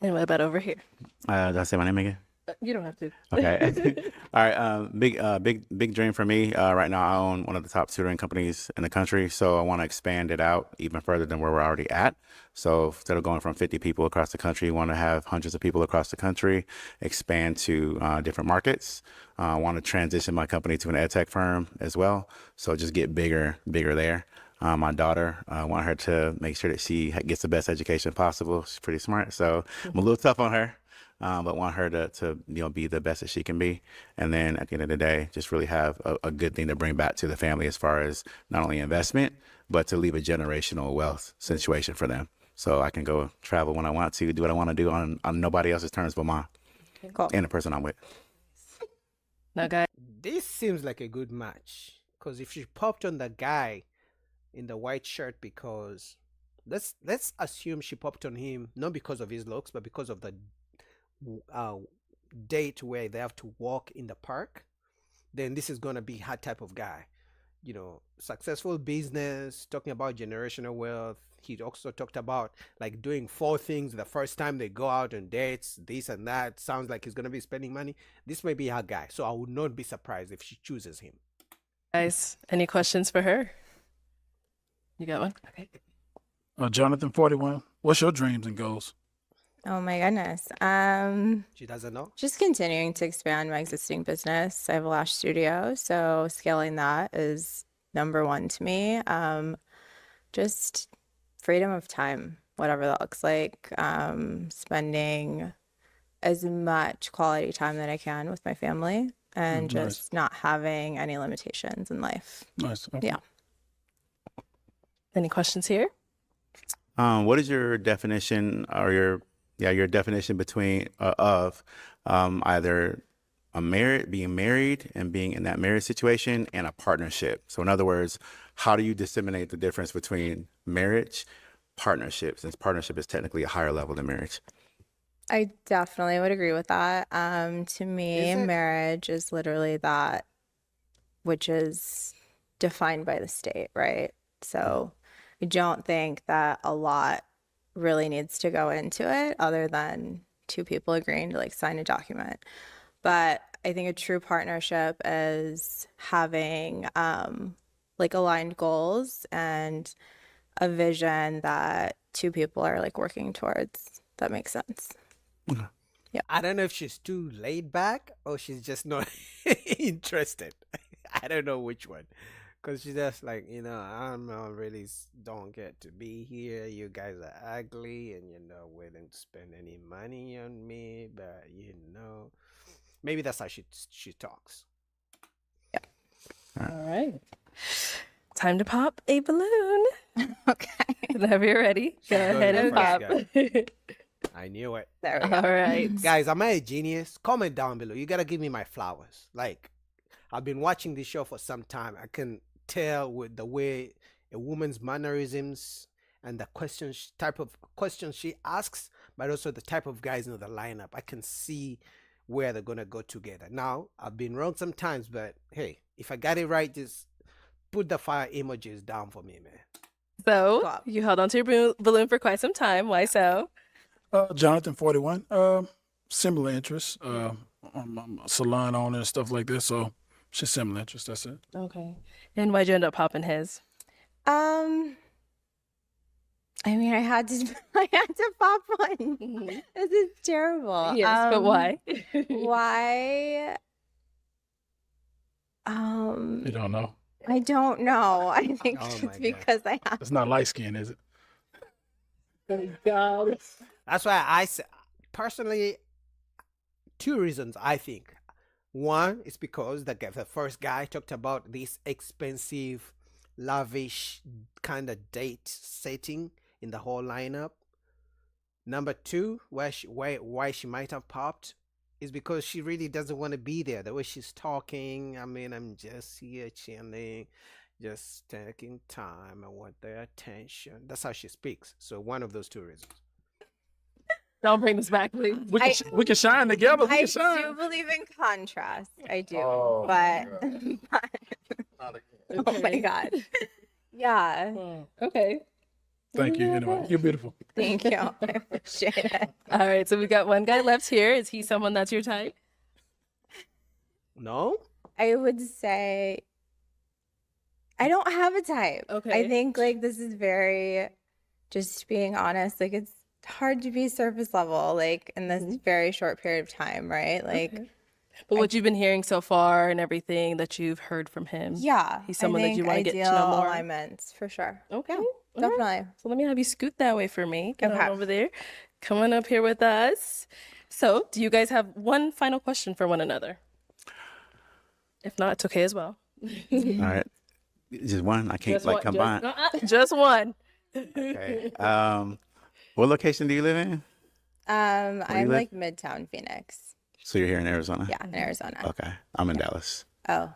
And what about over here? Did I say my name again? You don't have to. Okay. All right. Big dream for me. Right now, I own one of the top tutoring companies in the country. So I want to expand it out even further than where we're already at. So instead of going from 50 people across the country, want to have hundreds of people across the country, expand to different markets. I want to transition my company to an ed tech firm as well. So just get bigger there. My daughter, I want her to make sure that she gets the best education possible. She's pretty smart. So I'm a little tough on her. But want her to be the best that she can be. And then at the end of the day, just really have a good thing to bring back to the family as far as not only investment, but to leave a generational wealth situation for them. So I can go travel when I want to, do what I want to do on nobody else's terms but mine Cool. and the person I'm with. Now, guys. This seems like a good match. Because if she popped on the guy in the white shirt, because let's assume she popped on him not because of his looks, but because of the date where they have to walk in the park, then this is going to be her type of guy. Successful business, talking about generational wealth. He also talked about like doing 4 things the first time they go out on dates, this and that. Sounds like he's going to be spending money. This may be her guy. So I would not be surprised if she chooses him. Guys, any questions for her? You got one? Okay. Jonathan, 41. What's your dreams and goals? Oh my goodness. She doesn't know. Just continuing to expand my existing business. I have a lash studio, so scaling that is number 1 to me. Just freedom of time, whatever that looks like. Spending as much quality time that I can with my family and Nice. just not having any limitations in life. Nice. Okay. Yeah. Any questions here? What is your definition or your definition between of either being married and being in that marriage situation and a partnership? So in other words, how do you disseminate the difference between marriage, partnership, since partnership is technically a higher level than marriage? I definitely would agree with that. To me, Is it? marriage is literally that which is defined by the state, right? So I don't think that a lot really needs to go into it other than 2 people agreeing to like sign a document. But I think a true partnership is having like aligned goals and a vision that 2 people are like working towards. That makes sense. I don't know if she's too laid back or she's just not interested. I don't know which one. Because she's just like, I'm not really, don't get to be here. You guys are ugly and you're not willing to spend any money on me. But, maybe that's how she talks. All right. Time to pop a balloon. Okay. Whenever you're ready, go ahead and first, pop. I knew it. There we go. All right. Guys, am I a genius? Comment down below. You got to give me my flowers. Like, I've been watching this show for some time. I can tell with the way a woman's mannerisms and the type of questions she asks but also the type of guys in the lineup. I can see where they're gonna go together. Now, I've been wrong sometimes, but hey, if I got it right, just put the fire emojis down for me, man. So Wow. you held onto your balloon for quite some time. Why so? Jonathan 41. Similar interests. I'm a salon owner and stuff like this, so it's just similar interests. That's it. Okay. And why'd you end up popping his? I mean, I had to pop one. This is terrible. Yes, but why? Why? You don't know. I don't know. I think Oh it's my God. because I have. It's not light skin, is it? Thank God. That's why I say, personally, two reasons I think. One is because the first guy talked about this expensive, lavish kind of date setting in the whole lineup. Number two, why she might have popped is because she really doesn't want to be there. The way she's talking, I mean, I'm just here chilling, just taking time. I want their attention. That's how she speaks. So one of those two reasons. Don't bring this back, please. We can shine together. We I can shine. do believe in contrast. I do, Oh, but oh my Okay. God, yeah. Okay. Thank you. Anyway, you're beautiful. Thank you. I appreciate it. All right. So we got one guy left here. Is he someone that's your type? No? I would say I don't have a type. Okay. I think like this is very just being honest. Like it's hard to be surface level like in this very short period of time, right? Like But what you've been hearing so far and everything that you've heard from him. yeah, He's someone that you think want to get to ideal know more. alignments for sure. Okay. Yeah, All right. definitely. So let me have you scoot that way for me. Get on Okay. over there. Come on up here with us. So, do you guys have one final question for one another? If not, it's okay as well. All right. Just one. I can't like combine. Just one. Okay. What location do you live in? I'm live? like Midtown Phoenix. So you're here in Arizona? Yeah, in Arizona. Okay. I'm in Dallas. Oh,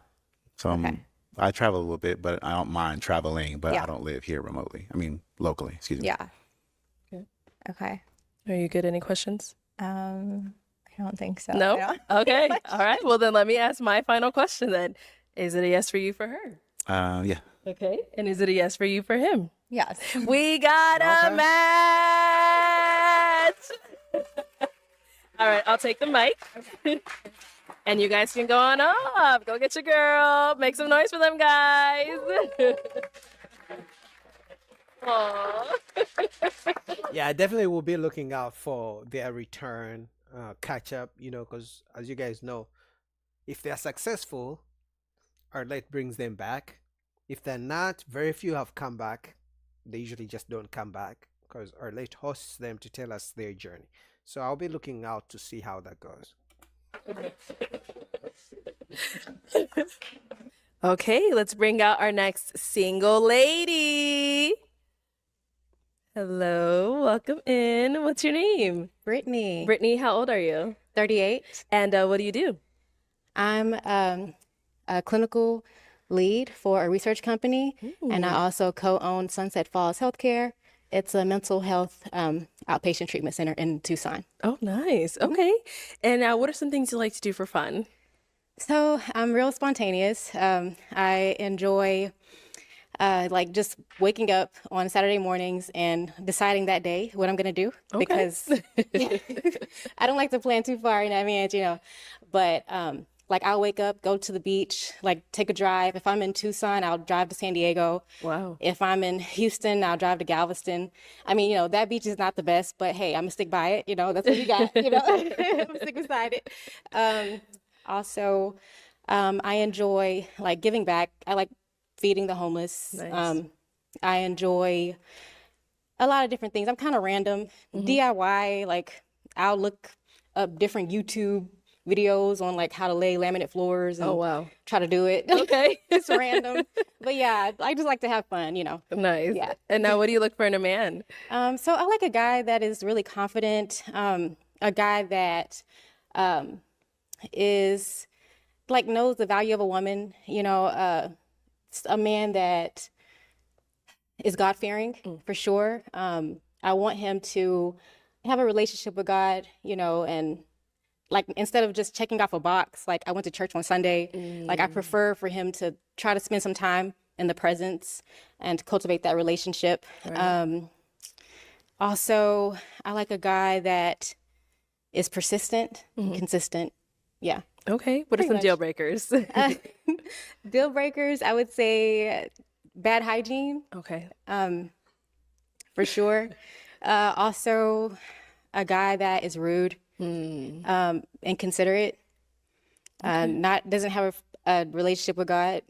So I travel a little bit, but I don't mind traveling, but Yeah. I don't live here remotely. I mean, locally, excuse me. yeah. Okay. Okay. Are you good? Any questions? I don't think so. No? I don't- Okay. All right. Well, then let me ask my final question then. Is it a yes for you for her? Yeah. Okay. And is it a yes for you for him? Yes. We got a Okay. match. All right, I'll take the mic. And you guys can go on up. Go get your girl. Make some noise for them guys. Aw. Yeah, I definitely will be looking out for their return, catch up, because as you guys know, if they're successful, Arlette brings them back. If they're not, very few have come back. They usually just don't come back because Arlette hosts them to tell us their journey. So I'll be looking out to see how that goes. Okay, let's bring out our next single lady. Hello, welcome in. What's your name? Brittany, Brittany, how old are you? 38. And what do you do? I'm a clinical lead for a research company, and I also co-own Sunset Falls Healthcare. It's a mental health outpatient treatment center in Tucson. Oh, nice. Okay. And what are some things you like to do for fun? So I'm real spontaneous. I enjoy like just waking up on Saturday mornings and deciding that day what I'm gonna do because I don't like to plan too far in advance, But like I'll wake up, go to the beach, like take a drive. If I'm in Tucson, I'll drive to San Diego. Wow. If I'm in Houston, I'll drive to Galveston. I mean, that beach is not the best, but hey, I'm gonna stick by it. That's what you got. I'm gonna stick beside it. Also, I enjoy like giving back. I like feeding the homeless. Nice. I enjoy a lot of different things. I'm kind of random. DIY, like I'll look up different YouTube videos on like how to lay laminate floors and Oh, wow. try to do it. Okay. It's random. But yeah, I just like to have fun, Nice. Yeah. And now what do you look for in a man? So I like a guy that is really confident, a guy that is like knows the value of a woman, a man that is God-fearing for sure. I want him to have a relationship with God, and like instead of just checking off a box, like I went to church on Sunday, like I prefer for him to try to spend some time in the presence and cultivate that relationship. Also, I like a guy that is persistent and consistent. Yeah. Okay. What are Pretty some much. deal breakers? Deal breakers, I would say bad hygiene, Okay. for sure. Also, a guy that is rude, inconsiderate, doesn't have a relationship with God.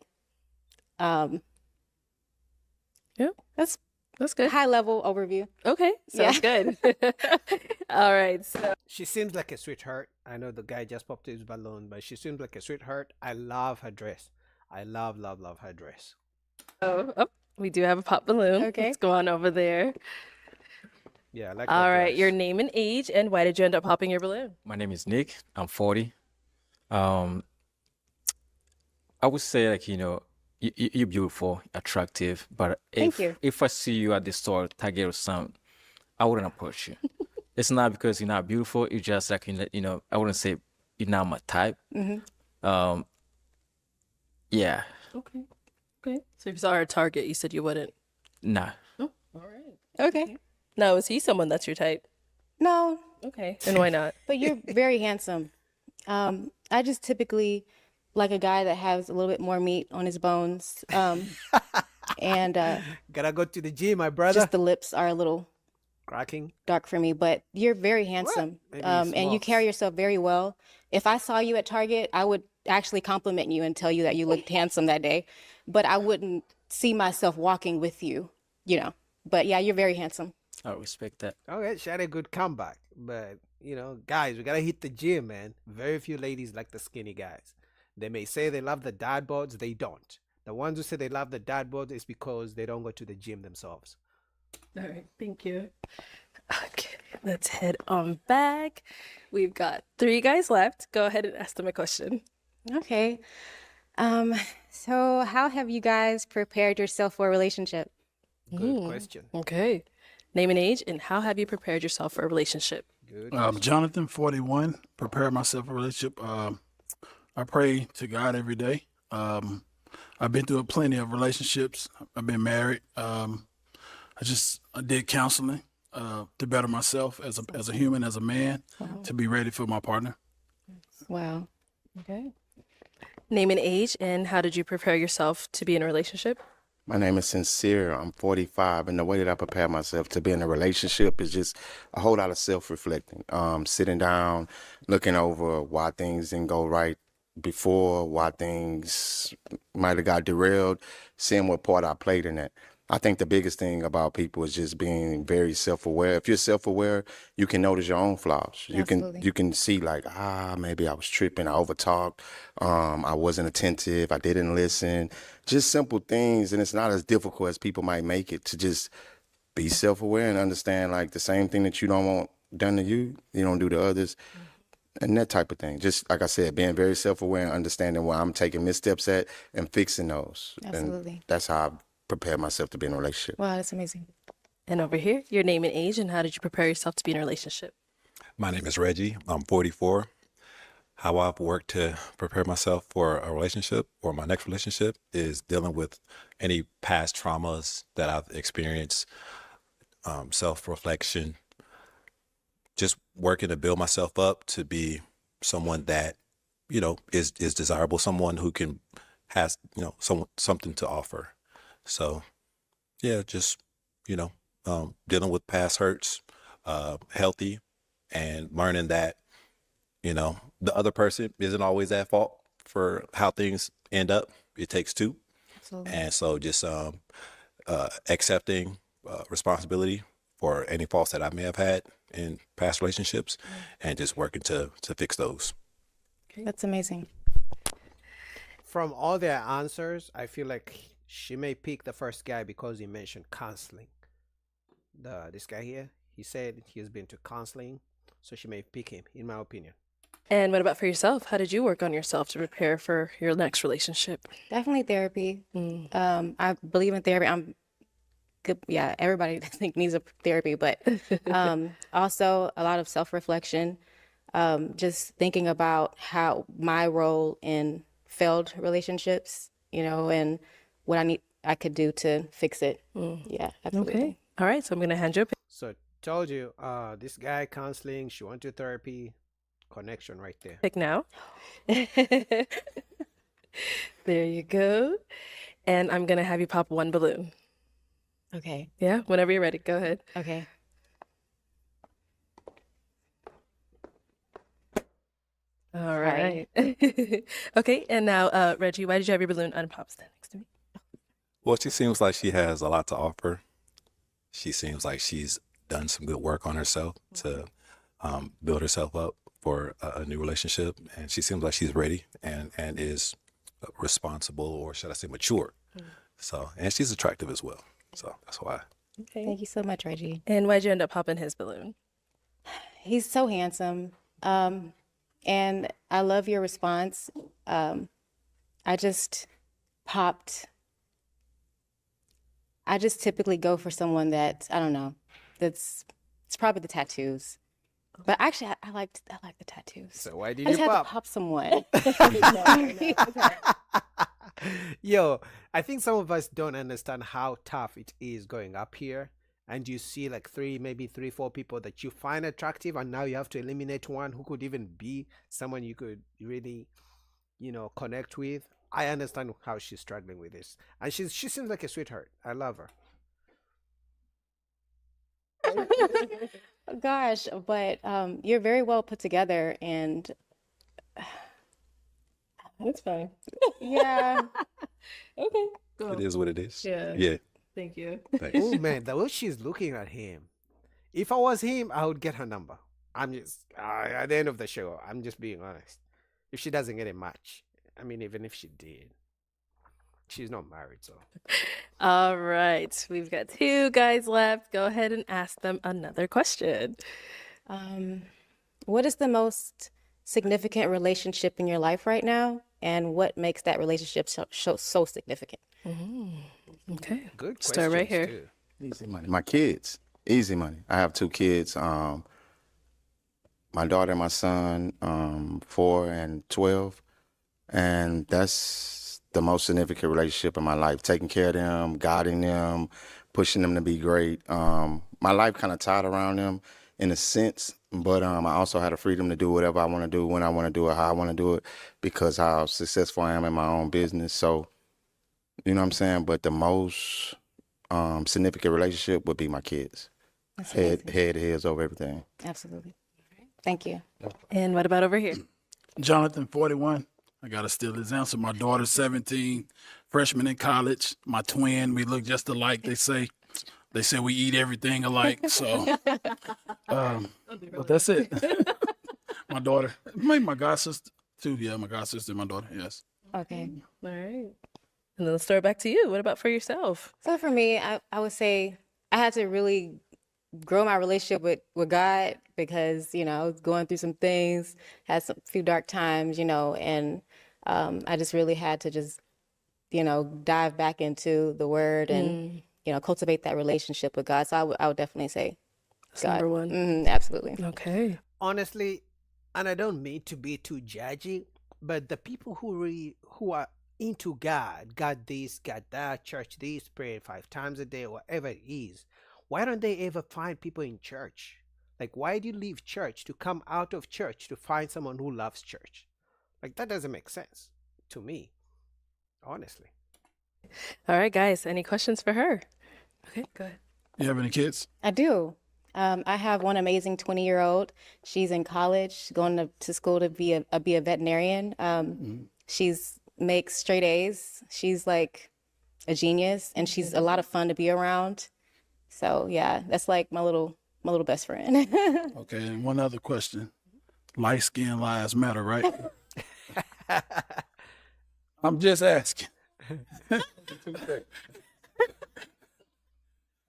Yeah, that's good. High level overview. Okay, sounds good. All right. So She seems like a sweetheart. I know the guy just popped his balloon, but she seems like a sweetheart. I love her dress. I love her dress. we do have a pop balloon. Okay. Let's go on over there. Yeah, I like her All right, dress. your name and age, and why did you end up popping your balloon? My name is Nick. I'm 40. I would say like you're beautiful, attractive, but Thank you. if I see you at the store, Target or something, I wouldn't approach you. It's not because you're not beautiful. It's just like I wouldn't say you're not my type. Yeah, Okay. Okay. So if you saw her at Target, you said you wouldn't. nah. All right. Okay. Now, is he someone that's your type? No, Okay. And why not? but you're very handsome. I just typically like a guy that has a little bit more meat on his bones. And Gotta go to the gym, my brother. just the lips are a little Cracking. dark for me, but you're very handsome. Maybe And you smokes. carry yourself very well. If I saw you at Target, I would actually compliment you and tell you that you looked handsome that day, but I wouldn't see myself walking with you, But yeah, you're very handsome. I respect that. Okay, she had a good comeback. But, guys, we gotta hit the gym, man. Very few ladies like the skinny guys. They may say they love the dad boards, they don't. The ones who say they love the dad boards is because they don't go to the gym themselves. All right. Thank you. Okay. Let's head on back. We've got 3 guys left. Go ahead and ask them a question. Okay. So how have you guys prepared yourself for a relationship? Good question. Okay. Name and age, and how have you prepared yourself for a relationship? Good. Jonathan, 41. Prepare myself for a relationship. I pray to God every day. I've been through plenty of relationships. I've been married. I did counseling to better myself as a human, as a man, to be ready for my partner. Wow. Okay. Name and age, and how did you prepare yourself to be in a relationship? My name is Sincere. I'm 45, and the way that I prepare myself to be in a relationship is just a whole lot of self-reflecting. Sitting down, looking over why things didn't go right before, why things might have got derailed, seeing what part I played in that. I think the biggest thing about people is just being very self-aware. If you're self-aware, you can notice your own flaws. Absolutely. You can see like, maybe I was tripping, I overtalked, I wasn't attentive, I didn't listen. Just simple things, and it's not as difficult as people might make it to just be self-aware and understand like the same thing that you don't want done to you, you don't do to others. And that type of thing. Just like I said, being very self-aware and understanding where I'm taking missteps at and fixing those. Absolutely. And that's how I prepare myself to be in a relationship. Wow, that's amazing. And over here, your name and age, and how did you prepare yourself to be in a relationship? My name is Reggie. I'm 44. How I've worked to prepare myself for a relationship or my next relationship is dealing with any past traumas that I've experienced, self-reflection, just working to build myself up to be someone that, is desirable, someone who has, something to offer. So, yeah, just, dealing with past hurts, healthy, and learning that, the other person isn't always at fault for how things end up. It takes two. Absolutely. And so just accepting responsibility for any faults that I may have had in past relationships and just working to fix those. That's amazing. From all their answers, I feel like she may pick the first guy because he mentioned counseling. This guy here, he said he's been to counseling, so she may pick him, in my opinion. And what about for yourself? How did you work on yourself to prepare for your next relationship? Definitely therapy. I believe in therapy. I'm good. Yeah, everybody I think needs a therapy, but also a lot of self-reflection. Just thinking about how my role in failed relationships, you know, and what I could do to fix it. Yeah, absolutely. Okay. All right. So I'm gonna hand you a So told you, this guy counseling, she went to therapy, connection right there. pick now. There you go. And I'm gonna have you pop one balloon. Okay. Yeah, whenever you're ready. Go ahead. Okay. All right. Okay, and now, Reggie, why did you have your balloon unpop stand next to me? Well, she seems like she has a lot to offer. She seems like she's done some good work on herself to build herself up for a new relationship, and she seems like she's ready and is responsible, or should I say mature. So, and she's attractive as well. So that's why. Okay. Thank you so much, Reggie. And why'd you end up popping his balloon? He's so handsome. And I love your response. I just typically go for someone that, I don't know, it's probably the tattoos. But actually, I like the tattoos. So why did I you just had to pop? pop someone. Yo, I think some of us don't understand how tough it is going up here, and you see like maybe three, four people that you find attractive, and now you have to eliminate one who could even be someone you could really, connect with. I understand how she's struggling with this, and she seems like a sweetheart. I love her. Gosh, but you're very well put together, and That's fine. yeah. Okay. It is what it is. Yeah. Yeah. Thank you. Thanks. Oh man, the way she's looking at him. If I was him, I would get her number. I'm just at the end of the show. I'm just being honest. If she doesn't get a match, I mean, even if she did, she's not married, so. All right. We've got 2 guys left. Go ahead and ask them another question. What is the most significant relationship in your life right now, and what makes that relationship so significant? Okay. Good Start right questions, here. too. Easy money. My kids, easy money. I have 2 kids. My daughter and my son, 4 and 12, and that's the most significant relationship in my life. Taking care of them, guiding them, pushing them to be great. My life kind of tied around them in a sense, but I also had the freedom to do whatever I want to do, when I want to do it, how I want to do it, because how successful I am in my own business. So, you know what I'm saying? But the most significant relationship would be my kids. That's Head amazing. to heads over everything. Absolutely. Thank you. And what about over here? Jonathan, 41. I got to steal his answer. My daughter's 17, freshman in college. My twin, we look just alike, they say. They say we eat everything alike. So, but that's it. My daughter, maybe my god sister too. Yeah, my god sister, my daughter. Yes. Okay. All right. And then let's start back to you. What about for yourself? So for me, I would say I had to really grow my relationship with God, because, I was going through some things, had some few dark times, and I just really had to just, dive back into the word and, cultivate that relationship with God. So I would definitely say That's God. number one. Absolutely. Okay. Honestly, and I don't mean to be too judgy, but the people who are into God, got this, got that, church this, pray 5 times a day, whatever it is, why don't they ever find people in church? Like, why do you leave church to come out of church to find someone who loves church? Like, that doesn't make sense to me, honestly. All right, guys. Any questions for her? Okay, go ahead. You have any kids? I do. I have one amazing 20-year-old. She's in college, going to school to be a veterinarian. She's makes straight A's. She's like a genius, and she's a lot of fun to be around. So yeah, that's like my little best friend. Okay, and one other question. Light skin lives matter, right? I'm just asking.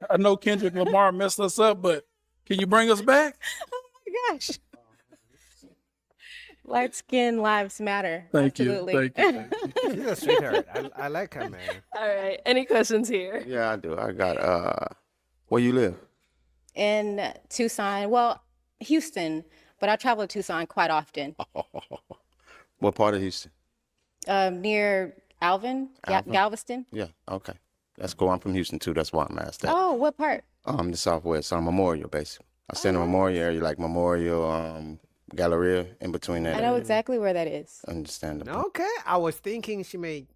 I know Kendrick Lamar messed us up, but can you bring us back? Oh my gosh. Light skin lives matter. Thank you. Absolutely. Thank you. Thank you. She's a sweetheart. I like her, man. All right. Any questions here? Yeah, I do. I got where you live? In Tucson, well, Houston, but I travel to Tucson quite often. What part of Houston? Near Alvin, Alvin? Galveston. Yeah, okay. That's cool. I'm from Houston too. That's why I'm asked that. Oh, what part? The Southwest, Memorial, basically. I stay in the Memorial area, like Memorial, Galleria, in between that. I know area. exactly where that is. Understandable. Okay, I was thinking she may,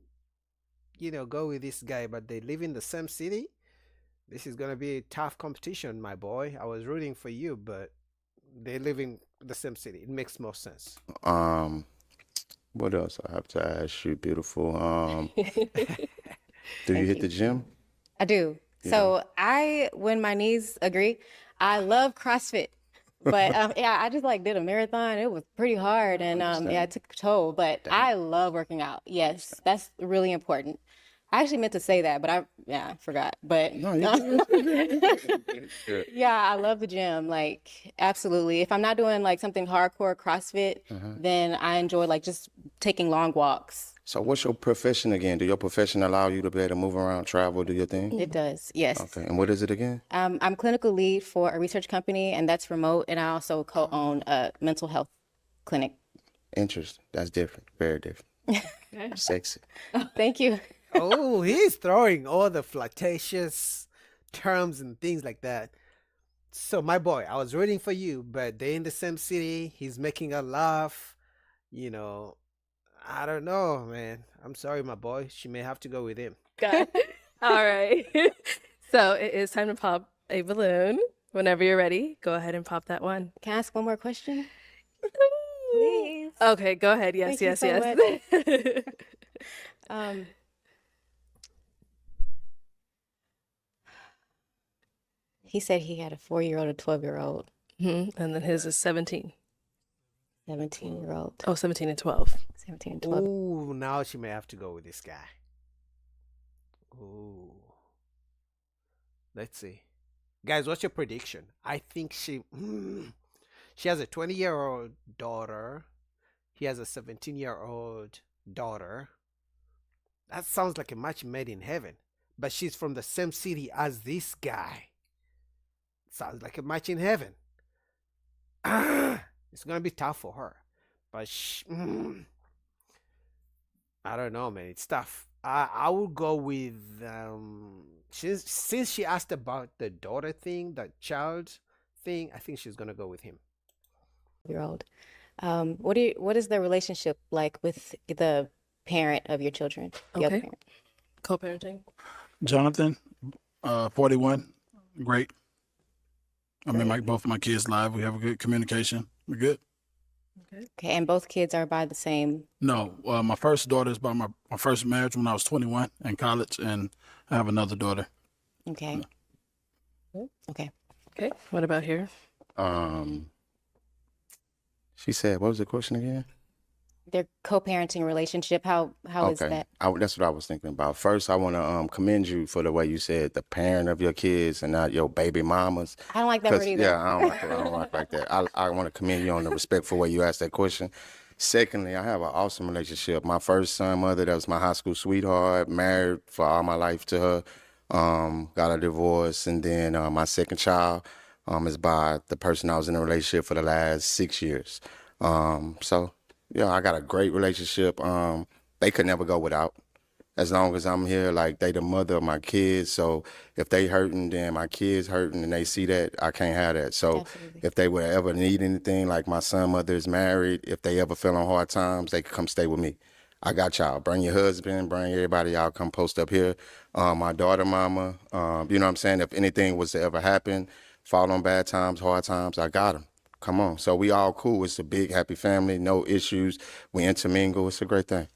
go with this guy, but they live in the same city. This is gonna be a tough competition, my boy. I was rooting for you, but they live in the same city. It makes more sense. What else I have to ask you, beautiful? Do you hit the gym? I do. So when my knees agree, I love CrossFit. But yeah, I just like did a marathon. It was pretty hard, and yeah, it took a toll. But I love working out. Yes, that's really important. I actually meant to say that, but I forgot. But No, yeah, I love the gym. Like absolutely. If I'm not doing like something hardcore CrossFit, then I enjoy like just taking long walks. So what's your profession again? Do your profession allow you to be able to move around, travel, do your thing? It does. Yes. Okay. And what is it again? I'm clinical lead for a research company, and that's remote. And I also co-own a mental health clinic. Interesting. That's different. Very different. Sexy. Thank you. Oh, he's throwing all the flirtatious terms and things like that. So, my boy, I was rooting for you, but they're in the same city. He's making her laugh. I don't know, man. I'm sorry, my boy. She may have to go with him. Got it. All right. So it is time to pop a balloon. Whenever you're ready, go ahead and pop that one. Can I ask one more question? Please. Okay, go ahead. Yes, Thank you yes, so yes. He said he had a 4-year-old, a 12-year-old, And then his is 17. 17-year-old. Oh, 17 and 12. 17 and 12. Ooh, now she may have to go with this guy. Ooh. Let's see. Guys, what's your prediction? I think she has a 20-year-old daughter. He has a 17-year-old daughter. That sounds like a match made in heaven. But she's from the same city as this guy. Sounds like a match in heaven. It's gonna be tough for her. But I don't know, man. It's tough. I would go with since she asked about the daughter thing, the child thing. I think she's gonna go with him. Year old. What is the relationship like with the parent of your children? The other Okay. parent? Co-parenting. Jonathan, 41, great. I mean, like both of my kids live. We have a good communication. We're good. Okay, and both kids are by the same. No, my first daughter is by my first marriage when I was 21 in college, and I have another daughter. Okay. Okay. Okay. What about here? She said, what was the question again? Their co-parenting relationship. How is that? That's what I was thinking about. First, I want to commend you for the way you said the parent of your kids and not your baby mamas. I don't like that word either. Yeah, I don't like that. I want to commend you on the respectful way you asked that question. Secondly, I have an awesome relationship. My first son mother, that was my high school sweetheart, married for all my life to her, got a divorce. And then my second child is by the person I was in a relationship for the last 6 years. So, yeah, I got a great relationship. They could never go without. As long as I'm here, like they the mother of my kids. So if they hurting, then my kids hurting, and they see that, I can't have that. So if they would ever need anything, like my son mother is married, if they ever feel on hard times, they could come stay with me. I got y'all. Bring your husband, bring everybody. Y'all come post up here. My daughter mama, you know what I'm saying? If anything was to ever happen, fall on bad times, hard times, I got them. Come on. So we all cool. It's a big, happy family. No issues. We intermingle. It's a great thing.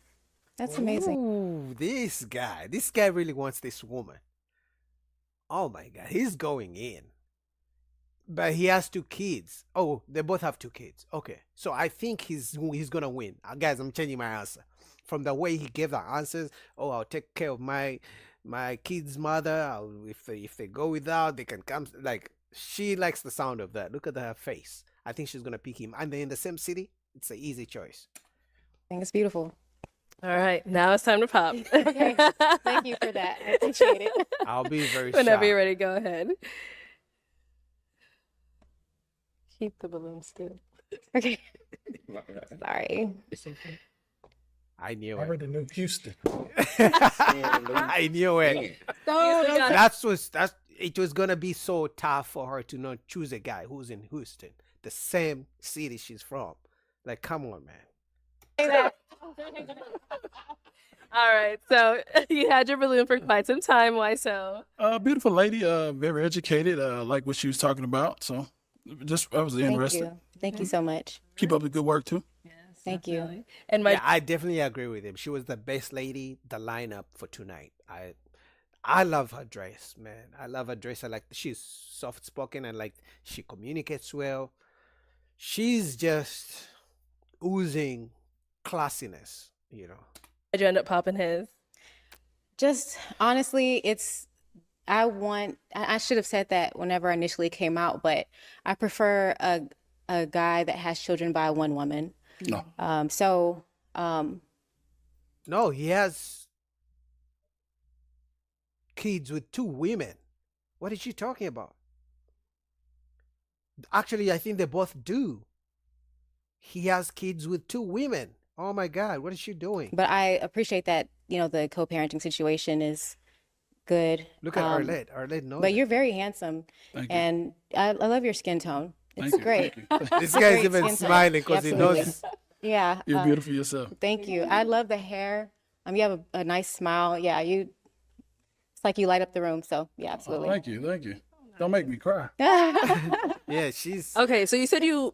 That's amazing. Ooh, this guy really wants this woman. Oh my God, he's going in. But he has 2 kids. Oh, they both have 2 kids. Okay, so I think he's gonna win. Guys, I'm changing my answer. From the way he gave the answers, oh, I'll take care of my kid's mother. If they go without, they can come. Like, she likes the sound of that. Look at her face. I think she's gonna pick him. And they're in the same city. It's an easy choice. I think it's beautiful. All right, now it's time to pop. Okay. Thank you for that. I appreciate it. I'll be very Whenever shocked. you're ready, go ahead. Keep the balloon still. Okay. Sorry. I knew I it. already knew Houston. I knew it. It was gonna be so tough for her to not choose a guy who's in Houston, the same city she's from. Like, come on, man. All right, so you had your balloon for quite some time. Why so? Beautiful lady, very educated, like what she was talking about. So just I was Thank interested. you. Thank you so much. Keep up the good work too. Thank you. And my Yeah, I definitely agree with him. She was the best lady, the lineup for tonight. I love her dress, man. I love her dress. I like she's soft spoken and like she communicates well. She's just oozing classiness, you know. did you end up popping his? Just honestly, I should have said that whenever I initially came out, but I prefer a guy that has children by one woman. No. No, he has kids with 2 women. What is she talking about? Actually, I think they both do. He has kids with 2 women. Oh my God, what is she doing? But I appreciate that, the co-parenting situation is good. Look at Arlette. Arlette knows. But it. you're very handsome. Thank you. And I love your skin tone. It's Thank you, great. thank you. This It's a guy's great even skin tone. smiling because he Absolutely. knows. Yeah. You're beautiful yourself. Thank you. I love the hair. You have a nice smile. Yeah, it's like you light up the room. So yeah, absolutely. Thank you, thank you. Don't make me cry. Yeah, she's. Okay, so you said you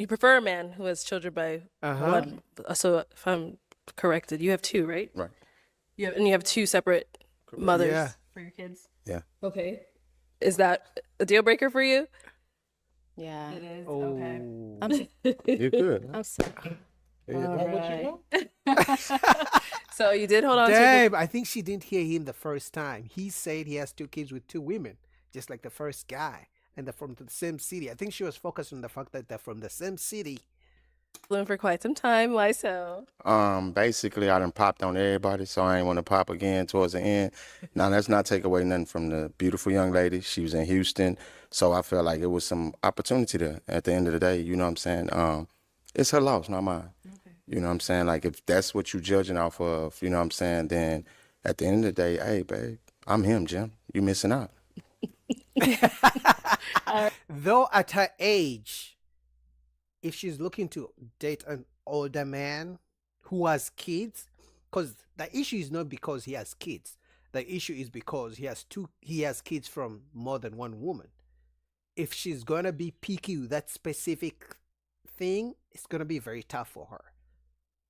prefer a man who has children by one. So if I'm corrected, you have 2, right? Right. You have 2 separate mothers Yeah. for your kids. Yeah. Okay. Is that a deal breaker for you? Yeah. It is. Oh. Okay. You're good. I'm sorry. So you did hold on to Damn, I think she didn't hear him the first time. He said he has 2 kids with 2 women, just like the first guy, and they're from the same city. I think she was focused on the fact that they're from the same city. balloon for quite some time. Why so? Basically, I done popped on everybody, so I ain't want to pop again towards the end. Now, let's not take away nothing from the beautiful young lady. She was in Houston, so I felt like it was some opportunity there at the end of the day. You know what I'm saying? It's her loss, not mine. Okay. You know what I'm saying? Like, if that's what you judging off of, you know what I'm saying, then at the end of the day, hey, babe, I'm him, Jim. You missing out. Though at her age, if she's looking to date an older man who has kids, because the issue is not because he has kids. The issue is because he has kids from more than one woman. If she's gonna be picky with that specific thing, it's gonna be very tough for her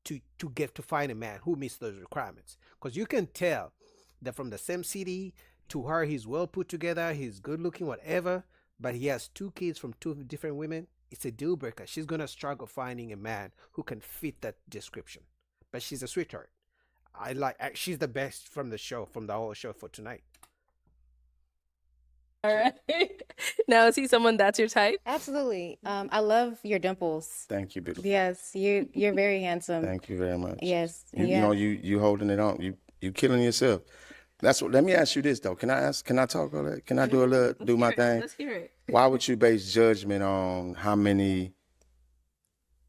to find a man who meets those requirements. Because you can tell that from the same city. To her, he's well put together, he's good looking, whatever, but he has 2 kids from 2 different women. It's a deal breaker. She's gonna struggle finding a man who can fit that description. But she's a sweetheart. She's the best from the whole show for tonight. All right. Now, is he someone that's your type? Absolutely. I love your dimples. Thank you, beautiful. Yes, you're very handsome. Thank you very much. Yes. You know, you holding it on. You killing yourself. Let me ask you this though. Can I talk all that? Can I do my thing? Let's hear it. Why would you base judgment on how many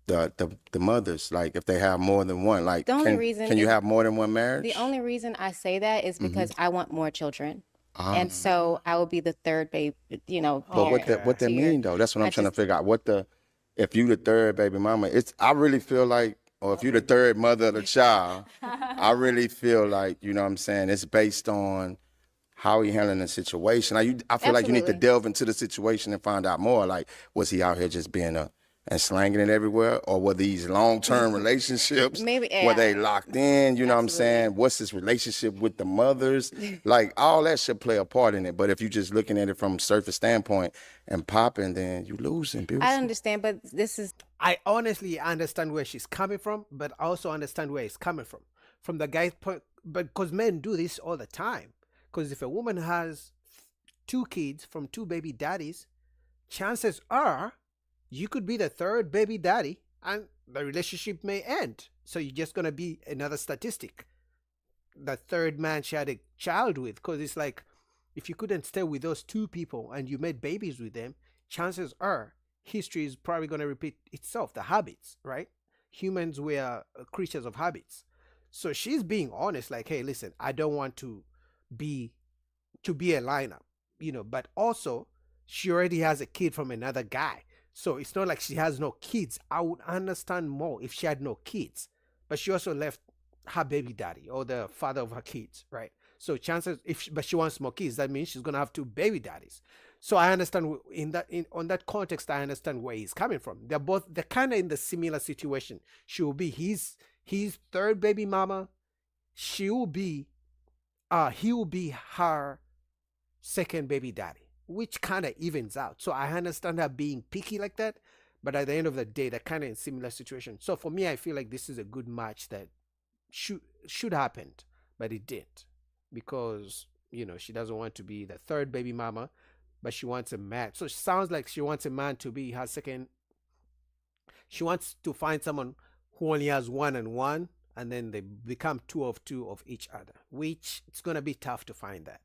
the mothers, like if they have more than one? Like The only reason can you is- have more than one marriage? The only reason I say that is because I want more children. Ah. And so I will be the third baby, But what parent that to your- mean though? That's what I'm I trying to just- figure out. If you the third baby mama, I really feel like, or if you the third mother of the child, I really feel like, you know what I'm saying, it's based on how he handling the situation. I feel like you need to Absolutely. delve into the situation and find out more. Like, was he out here just being and slanging it everywhere, or were these long-term relationships? Maybe, Were yeah. they locked in? You know what I'm saying? What's his relationship with the mothers? Like, all that should play a part in it. But if you're just looking at it from a surface standpoint and popping, then you losing, beautiful. I understand, but this is I honestly understand where she's coming from, but I also understand where he's coming from. From the guy's point, but because men do this all the time. Because if a woman has 2 kids from 2 baby daddies, chances are you could be the third baby daddy. and the relationship may end. So you're just gonna be another statistic, the third man she had a child with. Because it's like, if you couldn't stay with those two people and you made babies with them, chances are history is probably going to repeat itself. The habits, right? Humans were creatures of habits. So she's being honest, like, hey, listen, I don't want be a lineup, but also she already has a kid from another guy. So it's not like she has no kids. I would understand more if she had no kids, but she also left her baby daddy or the father of her kids, right? So chances, but she wants more kids, that means she's gonna have two baby daddies. So I understand on that context, I understand where he's coming from. They're kind of in the similar situation. She will be his third baby mama. He will be her second baby daddy, which kind of evens out. So I understand her being picky like that, but at the end of the day, they're kind of in similar situation. So for me, I feel like this is a good match that should happen, but it didn't, because she doesn't want to be the third baby mama, but she wants a man. So it sounds like she wants a man to be her second. She wants to find someone who only has one and one, and then they become two of each other, which it's gonna be tough to find that.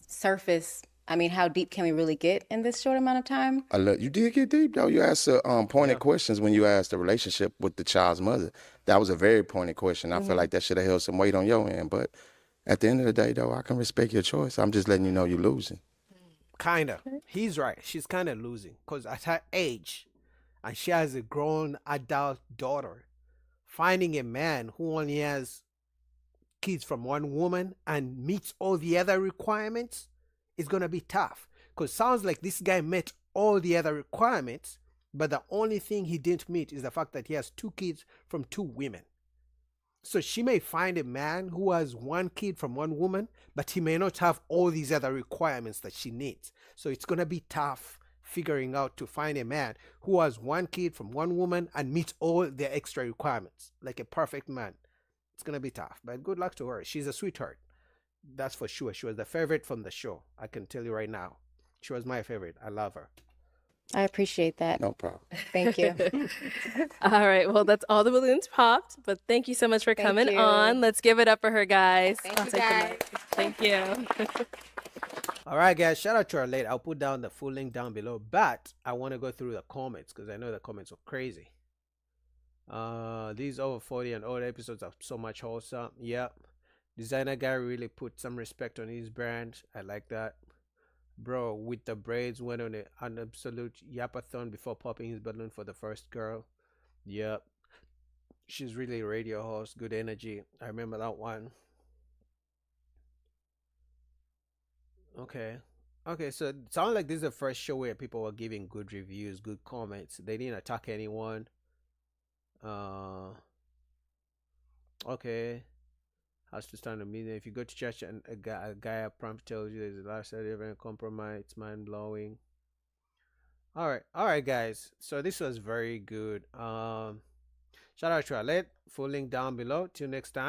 Surface. I mean, how deep can we really get in this short amount of time? You did get deep, though. You asked pointed questions when you asked the relationship with the child's mother. That was a very pointed question. I feel like that should have held some weight on your end. But at the end of the day, though, I can respect your choice. I'm just letting you know you're losing. Kinda. He's right. She's kind of losing, because at her age, and she has a grown adult daughter, finding a man who only has kids from one woman and meets all the other requirements is going to be tough. Because sounds like this guy met all the other requirements, but the only thing he didn't meet is the fact that he has two kids from two women. So she may find a man who has one kid from one woman, but he may not have all these other requirements that she needs. So it's going to be tough figuring out to find a man who has one kid from one woman and meets all the extra requirements, like a perfect man. It's going to be tough, but good luck to her. She's a sweetheart. That's for sure. She was the favorite from the show. I can tell you right now. She was my favorite. I love her. I appreciate that. No problem. Thank you. All right. Well, that's all the balloons popped, but thank you so much for coming on. Let's give it up for her, guys. Thank you, guys. Thank you. All right, guys. Shout out to our late. I'll put down the full link down below, but I want to go through the comments because I know the comments are crazy. These over 40 and older episodes are so much wholesome. Yep. Designer guy really put some respect on his brand. I like that. Bro, with the braids, went on an absolute yapathon before popping his balloon for the first girl. Yep. She's really a radio host. Good energy. I remember that one. Okay. Okay, so it sounds like this is the first show where people were giving good reviews, good comments. They didn't attack anyone. Okay. Has to stand a meeting. If you go to church and a guy up front tells you there's a lifestyle event compromise, it's mind blowing. All right, guys. So this was very good. Shout out to Alet. Full link down below. Till next time.